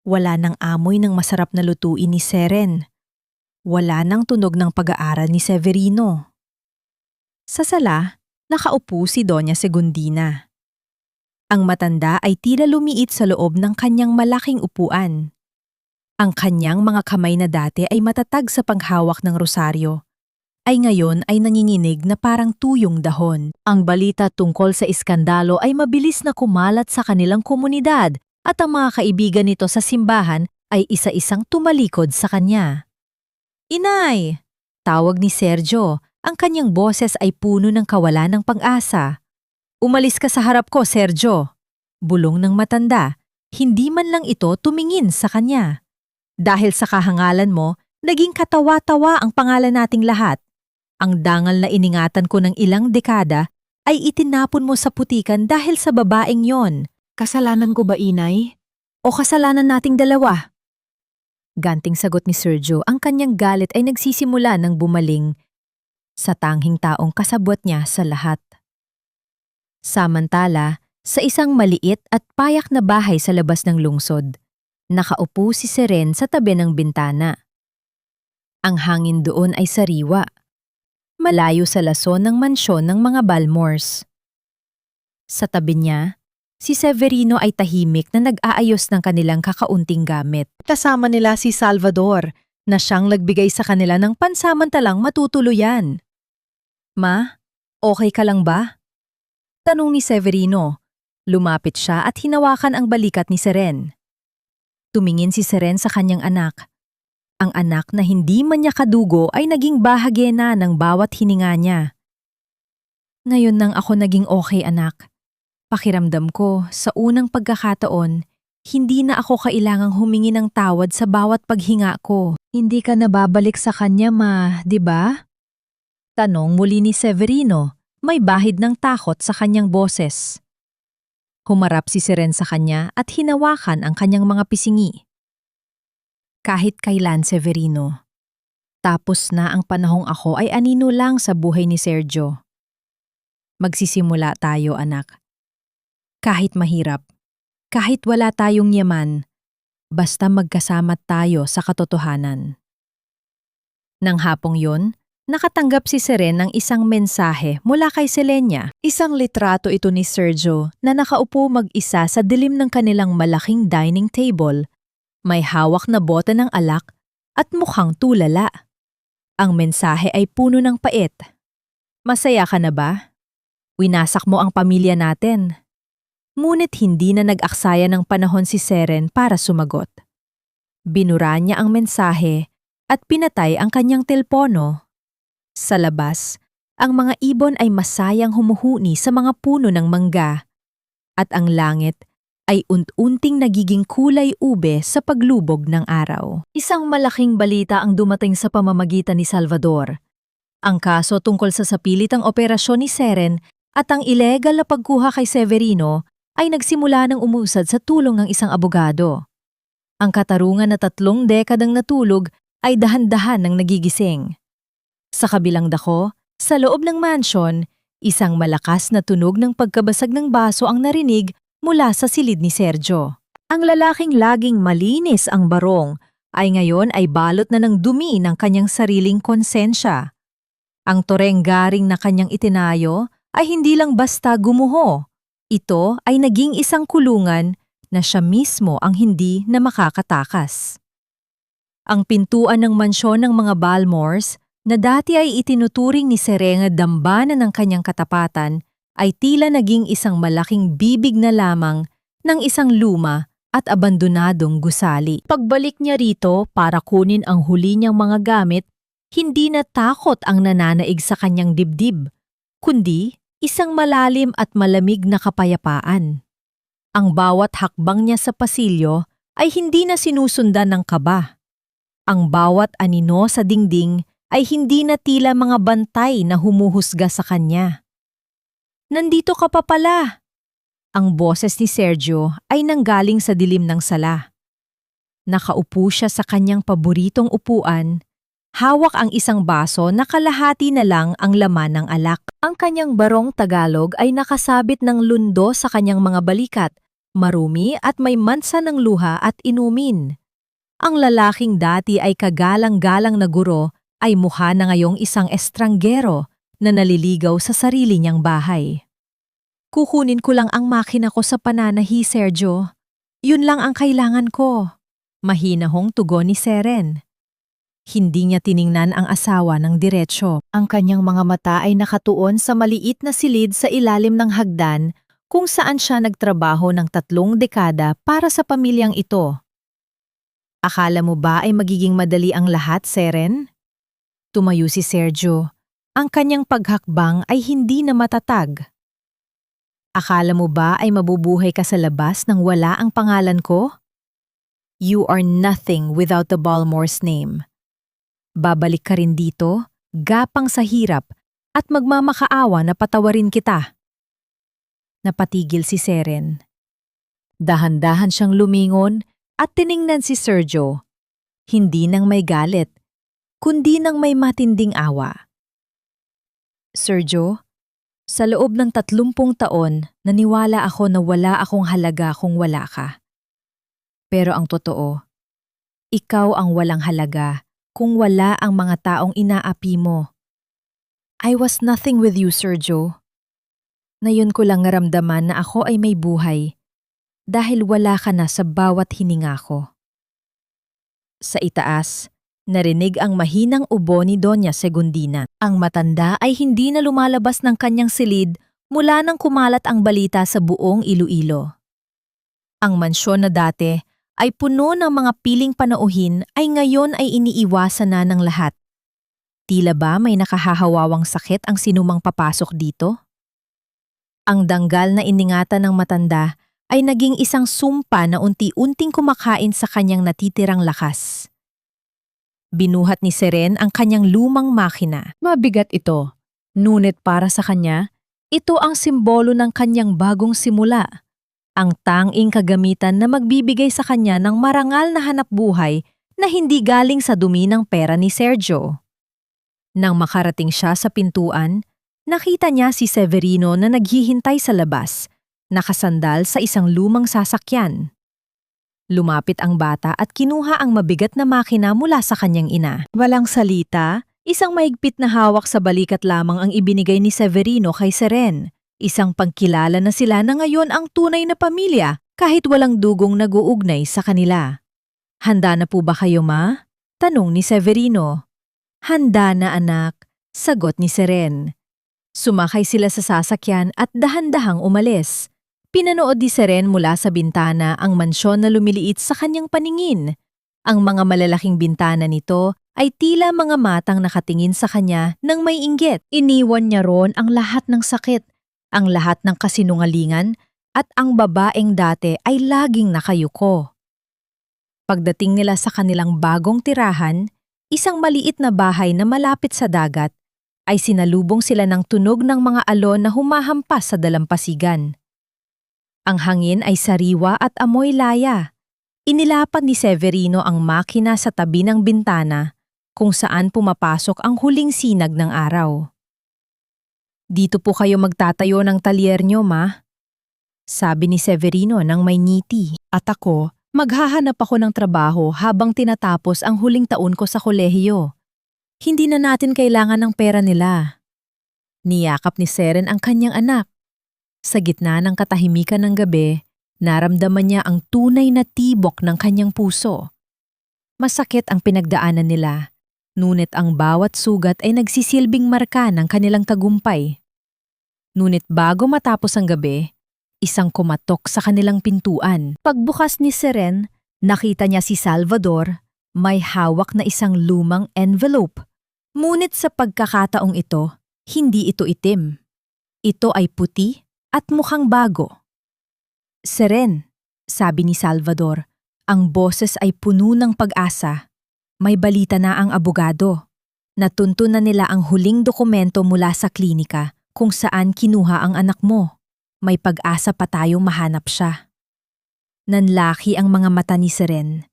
Wala nang amoy ng masarap na lutuin ni Seren. Wala nang tunog ng pag-aaral ni Severino. Sa sala, nakaupo si Doña Segundina. Ang matanda ay tila lumiit sa loob ng kanyang malaking upuan. Ang kanyang mga kamay na dati ay matatag sa paghawak ng rosaryo, ay ngayon ay nanginginig na parang tuyong dahon. Ang balita tungkol sa iskandalo ay mabilis na kumalat sa kanilang komunidad at ang mga kaibigan nito sa simbahan ay isa-isang tumalikod sa kanya. "Inay!" Tawag ni Sergio. Ang kanyang boses ay puno ng kawalan ng pag-asa. "Umalis ka sa harap ko, Sergio!" Bulong ng matanda. Hindi man lang ito tumingin sa kanya. "Dahil sa kahangalan mo, naging katawa-tawa ang pangalan nating lahat. Ang dangal na iningatan ko ng ilang dekada ay itinapon mo sa putikan dahil sa babaeng yon. Kasalanan ko ba, inay? O kasalanan nating dalawa?" Ganting sagot ni Sergio, ang kanyang galit ay nagsisimula ng bumaling sa tanging taong kasabwat niya sa lahat. Samantala, sa isang maliit at payak na bahay sa labas ng lungsod, nakaupo si Seren sa tabi ng bintana. Ang hangin doon ay sariwa, malayo sa lason ng mansyon ng mga Balmores. Sa tabi niya, si Severino ay tahimik na nag-aayos ng kanilang kakaunting gamit. Kasama nila si Salvador, na siyang nagbigay sa kanila ng pansamantalang matutuluyan. "Ma, okay ka lang ba?" Tanong ni Severino. Lumapit siya at hinawakan ang balikat ni Seren. Tumingin si Seren sa kanyang anak. Ang anak na hindi man niya kadugo ay naging bahagi na ng bawat hininga niya. "Ngayon nang ako naging okay, anak. Pakiramdam ko, sa unang pagkakataon, hindi na ako kailangang humingi ng tawad sa bawat paghinga ko. Hindi ka na babalik sa kanya, ma, di ba?" Tanong muli ni Severino, may bahid ng takot sa kanyang boses. Humarap si Seren sa kanya at hinawakan ang kanyang mga pisingi. "Kahit kailan, Severino. Tapos na ang panahong ako ay anino lang sa buhay ni Sergio. Magsisimula tayo, anak. Kahit mahirap, kahit wala tayong yaman, basta magkasama tayo sa katotohanan." Nang hapong yon, nakatanggap si Seren ng isang mensahe mula kay Selenia. Isang litrato ito ni Sergio na nakaupo mag-isa sa dilim ng kanilang malaking dining table. May hawak na bote ng alak at mukhang tulala. Ang mensahe ay puno ng pait. "Masaya ka na ba? Winasak mo ang pamilya natin." Ngunit hindi na nag-aksaya ng panahon si Seren para sumagot. Binura niya ang mensahe at pinatay ang kanyang telpono. Sa labas, ang mga ibon ay masayang humuhuni sa mga puno ng mangga, at ang langit ay unti-unting nagiging kulay ube sa paglubog ng araw. Isang malaking balita ang dumating sa pamamagitan ni Salvador. Ang kaso tungkol sa sapilitang operasyon ni Seren at ang ilegal na pagkuha kay Severino ay nagsimula ng umusad sa tulong ng isang abogado. Ang katarungan na 3 dekadang natulog ay dahan-dahan nang nagigising. Sa kabilang dako, sa loob ng mansyon, isang malakas na tunog ng pagkabasag ng baso ang narinig mula sa silid ni Sergio. Ang lalaking laging malinis ang barong ay ngayon ay balot na ng dumi ng kanyang sariling konsensya. Ang torenggaring na kanyang itinayo ay hindi lang basta gumuho. Ito ay naging isang kulungan na siya mismo ang hindi na makakatakas. Ang pintuan ng mansyon ng mga Balmores na dati ay itinuturing ni Serena dambana ng kanyang katapatan ay tila naging isang malaking bibig na lamang ng isang luma at abandonadong gusali. Pagbalik niya rito para kunin ang huli niyang mga gamit, hindi na takot ang nananaig sa kanyang dibdib, kundi isang malalim at malamig na kapayapaan. Ang bawat hakbang niya sa pasilyo ay hindi na sinusundan ng kaba. Ang bawat anino sa dingding ay hindi na tila mga bantay na humuhusga sa kanya. "Nandito ka pa pala!" Ang boses ni Sergio ay nanggaling sa dilim ng sala. Nakaupo siya sa kanyang paboritong upuan, hawak ang isang baso na kalahati na lang ang laman ng alak. Ang kanyang barong Tagalog ay nakasabit ng lundo sa kanyang mga balikat, marumi at may mansa ng luha at inumin. Ang lalaking dati ay kagalang-galang na guro ay mukha na ngayong isang estranggero na naliligaw sa sarili niyang bahay. "Kukunin ko lang ang makina ko sa pananahi, Sergio. Yun lang ang kailangan ko." Mahinahong tugon ni Seren. Hindi niya tiningnan ang asawa ng diretsyo. Ang kanyang mga mata ay nakatuon sa maliit na silid sa ilalim ng hagdan kung saan siya nagtrabaho ng 3 dekada para sa pamilyang ito. Akala mo ba ay magiging madali ang lahat, Seren? Tumayo si Sergio. Ang kanyang paghakbang ay hindi na matatag. Akala mo ba ay mabubuhay ka sa labas nang wala ang pangalan ko? You are nothing without the Balmore's name. Babalik ka rin dito, gapang sa hirap, at magmamakaawa na patawarin kita. Napatigil si Seren. Dahan-dahan siyang lumingon at tiningnan si Sergio. Hindi nang may galit, kundi nang may matinding awa. Sergio, sa loob ng 30 taon, naniwala ako na wala akong halaga kung wala ka. Pero ang totoo, ikaw ang walang halaga kung wala ang mga taong inaapi mo. I was nothing with you, Sergio. Ngayon ko lang naramdaman na ako ay may buhay dahil wala ka na sa bawat hininga ko. Sa itaas, narinig ang mahinang ubo ni Doña Segundina. Ang matanda ay hindi na lumalabas ng kanyang silid mula nang kumalat ang balita sa buong Iloilo. Ang mansyon na dati ay puno ng mga piling panauhin ay ngayon ay iniiwasan na ng lahat. Tila ba may nakahahawawang sakit ang sinumang papasok dito? Ang danggal na iningatan ng matanda ay naging isang sumpa na unti-unting kumakain sa kanyang natitirang lakas. Binuhat ni Seren ang kanyang lumang makina. Mabigat ito, ngunit para sa kanya, ito ang simbolo ng kanyang bagong simula. Ang tanging kagamitan na magbibigay sa kanya ng marangal na hanapbuhay na hindi galing sa dumi ng pera ni Sergio. Nang makarating siya sa pintuan, nakita niya si Severino na naghihintay sa labas, nakasandal sa isang lumang sasakyan. Lumapit ang bata at kinuha ang mabigat na makina mula sa kanyang ina. Walang salita, isang mahigpit na hawak sa balikat lamang ang ibinigay ni Severino kay Seren. Isang pagkilala na sila na ngayon ang tunay na pamilya kahit walang dugong nag-uugnay sa kanila. Handa na po ba kayo, ma? Tanong ni Severino. Handa na, anak, sagot ni Seren. Sumakay sila sa sasakyan at dahan-dahang umalis. Pinanood ni Seren mula sa bintana ang mansyon na lumiliit sa kanyang paningin. Ang mga malalaking bintana nito ay tila mga matang nakatingin sa kanya nang may inggit. Iniwan niya ron ang lahat ng sakit, ang lahat ng kasinungalingan, at ang babaeng dati ay laging nakayuko. Pagdating nila sa kanilang bagong tirahan, isang maliit na bahay na malapit sa dagat, ay sinalubong sila ng tunog ng mga alon na humahampas sa dalampasigan. Ang hangin ay sariwa at amoy laya. Inilapad ni Severino ang makina sa tabi ng bintana kung saan pumapasok ang huling sinag ng araw. Dito po kayo magtatayo ng talyer nyo, ma? Sabi ni Severino nang may ngiti. At ako, maghahanap ako ng trabaho habang tinatapos ang huling taon ko sa kolehiyo. Hindi na natin kailangan ng pera nila. Niyakap ni Seren ang kanyang anak. Sa gitna ng katahimikan ng gabi, naramdaman niya ang tunay na tibok ng kanyang puso. Masakit ang pinagdaanan nila, ngunit ang bawat sugat ay nagsisilbing marka ng kanilang tagumpay. Ngunit bago matapos ang gabi, isang kumatok sa kanilang pintuan. Pagbukas ni Seren, nakita niya si Salvador, may hawak na isang lumang envelope. Ngunit sa pagkakataong ito, hindi ito itim. Ito ay puti at mukhang bago. Seren, sabi ni Salvador, ang boses ay puno ng pag-asa. May balita na ang abogado. Natunto na nila ang huling dokumento mula sa klinika kung saan kinuha ang anak mo. May pag-asa pa tayong mahanap siya. Nanlaki ang mga mata ni Seren.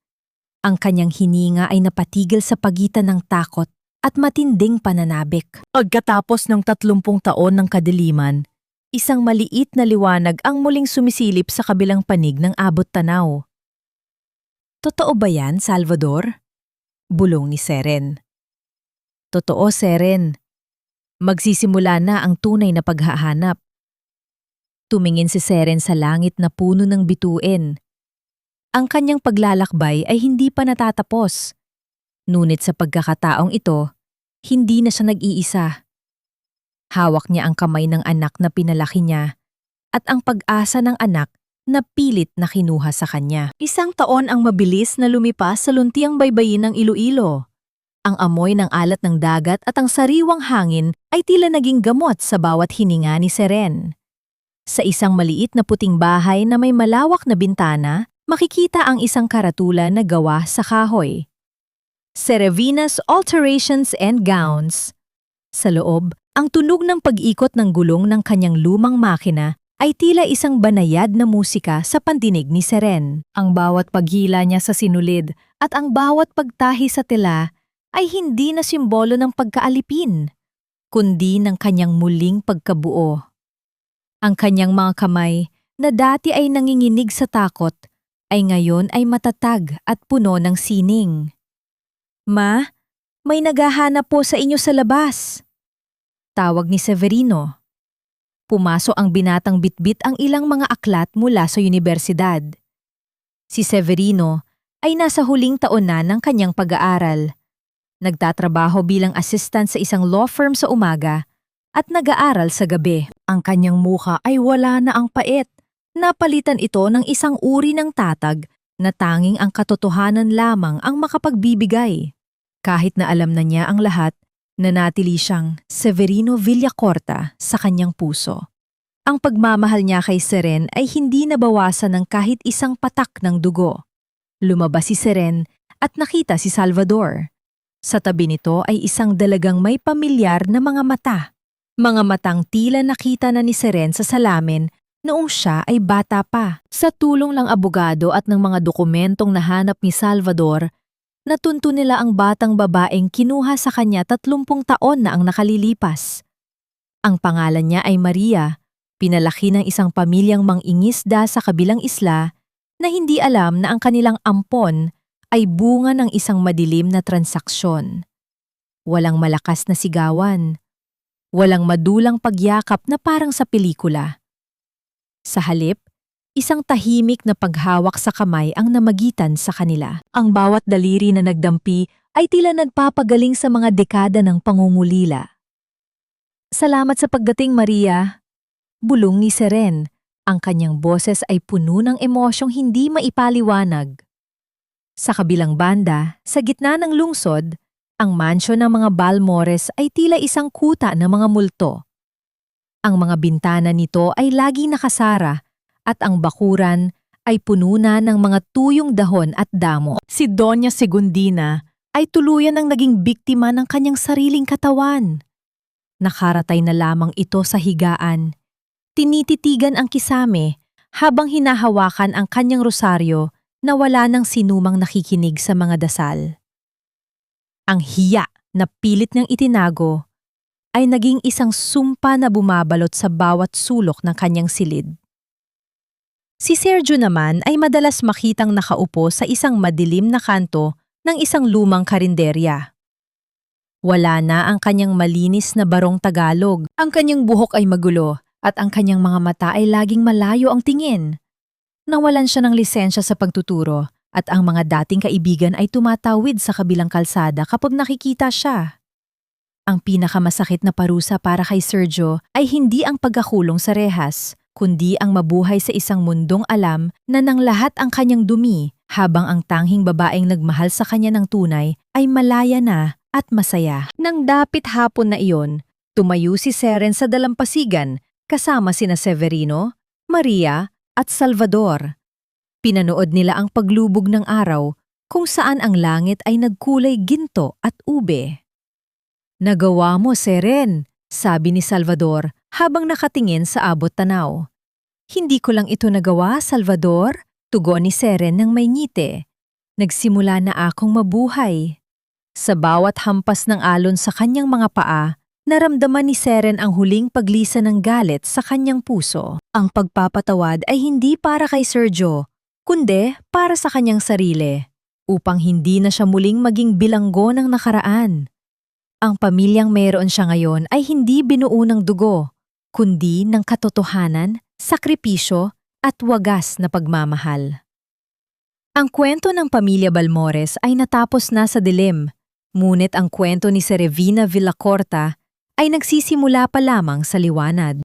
Ang kanyang hininga ay napatigil sa pagitan ng takot at matinding pananabik. Pagkatapos ng 30 taon ng kadiliman, isang maliit na liwanag ang muling sumisilip sa kabilang panig ng abot tanaw. Totoo ba yan, Salvador? Bulong ni Seren. Totoo, Seren. Magsisimula na ang tunay na paghahanap. Tumingin si Seren sa langit na puno ng bituin. Ang kanyang paglalakbay ay hindi pa natatapos. Ngunit sa pagkakataong ito, hindi na siya nag-iisa. Hawak niya ang kamay ng anak na pinalaki niya at ang pag-asa ng anak na pilit na kinuha sa kanya. 1 taon ang mabilis na lumipas sa luntiang baybayin ng Iloilo. Ang amoy ng alat ng dagat at ang sariwang hangin ay tila naging gamot sa bawat hininga ni Seren. Sa isang maliit na puting bahay na may malawak na bintana, makikita ang isang karatula na gawa sa kahoy. Serevina's Alterations and Gowns. Sa loob, ang tunog ng pag-ikot ng gulong ng kanyang lumang makina ay tila isang banayad na musika sa pandinig ni Seren. Ang bawat paghila niya sa sinulid at ang bawat pagtahi sa tela ay hindi na simbolo ng pagkaalipin, kundi ng kanyang muling pagkabuo. Ang kanyang mga kamay na dati ay nanginginig sa takot ay ngayon ay matatag at puno ng sining. "Ma, may naghahanap po sa inyo sa labas." Tawag ni Severino. Pumasok ang binatang bitbit ang ilang mga aklat mula sa unibersidad. Si Severino ay nasa huling taon na ng kanyang pag-aaral. Nagtatrabaho bilang assistant sa isang law firm sa umaga at nag-aaral sa gabi. Ang kanyang mukha ay wala na ang pait. Napalitan ito ng isang uri ng tatag na tanging ang katotohanan lamang ang makapagbibigay. Kahit na alam na niya ang lahat, nanatili siyang Severino Villacorta sa kanyang puso. Ang pagmamahal niya kay Seren ay hindi nabawasan ng kahit isang patak ng dugo. Lumabas si Seren at nakita si Salvador. Sa tabi nito ay isang dalagang may pamilyar na mga mata. Mga matang tila nakita na ni Seren sa salamin noong siya ay bata pa. Sa tulong ng abogado at ng mga dokumentong nahanap ni Salvador, natunto nila ang batang babaeng kinuha sa kanya 30 taon na ang nakalilipas. Ang pangalan niya ay Maria, pinalaki ng isang pamilyang mangingisda sa kabilang isla na hindi alam na ang kanilang ampon ay bunga ng isang madilim na transaksyon. Walang malakas na sigawan. Walang madulang pagyakap na parang sa pelikula. Sa halip, isang tahimik na paghawak sa kamay ang namagitan sa kanila. Ang bawat daliri na nagdampi ay tila nagpapagaling sa mga dekada ng pangungulila. "Salamat sa pagdating, Maria." Bulong ni Seren. Ang kanyang boses ay puno ng emosyong hindi maipaliwanag. Sa kabilang banda, sa gitna ng lungsod, ang mansyon ng mga Balmores ay tila isang kuta ng mga multo. Ang mga bintana nito ay laging nakasara at ang bakuran ay puno na ng mga tuyong dahon at damo. Si Doña Segundina ay tuluyan ang naging biktima ng kanyang sariling katawan. Nakaratay na lamang ito sa higaan. Tinititigan ang kisame habang hinahawakan ang kanyang rosaryo na wala nang sinumang nakikinig sa mga dasal. Ang hiya na pilit niyang itinago ay naging isang sumpa na bumabalot sa bawat sulok ng kanyang silid. Si Sergio naman ay madalas makitang nakaupo sa isang madilim na kanto ng isang lumang karinderya. Wala na ang kanyang malinis na barong Tagalog, ang kanyang buhok ay magulo at ang kanyang mga mata ay laging malayo ang tingin. Nawalan siya ng lisensya sa pagtuturo at ang mga dating kaibigan ay tumatawid sa kabilang kalsada kapag nakikita siya. Ang pinakamasakit na parusa para kay Sergio ay hindi ang pagkakulong sa rehas, kundi ang mabuhay sa isang mundong alam na nang lahat ang kanyang dumi habang ang tanging babaeng nagmahal sa kanya ng tunay ay malaya na at masaya. Nang dapit hapon na iyon, tumayo si Seren sa dalampasigan kasama sina Severino, Maria at Salvador. Pinanood nila ang paglubog ng araw kung saan ang langit ay nagkulay ginto at ube. "Nagawa mo, Seren," sabi ni Salvador habang nakatingin sa abot tanaw. "Hindi ko lang ito nagawa, Salvador," tugon ni Seren ng may ngiti. "Nagsimula na akong mabuhay." Sa bawat hampas ng alon sa kanyang mga paa, naramdaman ni Seren ang huling paglisa ng galit sa kanyang puso. Ang pagpapatawad ay hindi para kay Sergio, kundi para sa kanyang sarili, upang hindi na siya muling maging bilanggo ng nakaraan. Ang pamilyang mayroon siya ngayon ay hindi binuo ng dugo, kundi ng katotohanan, sakripisyo at wagas na pagmamahal. Ang kwento ng pamilya Balmores ay natapos na sa dilim, ngunit ang kwento ni Serevina Villacorta ay nagsisimula pa lamang sa liwanag.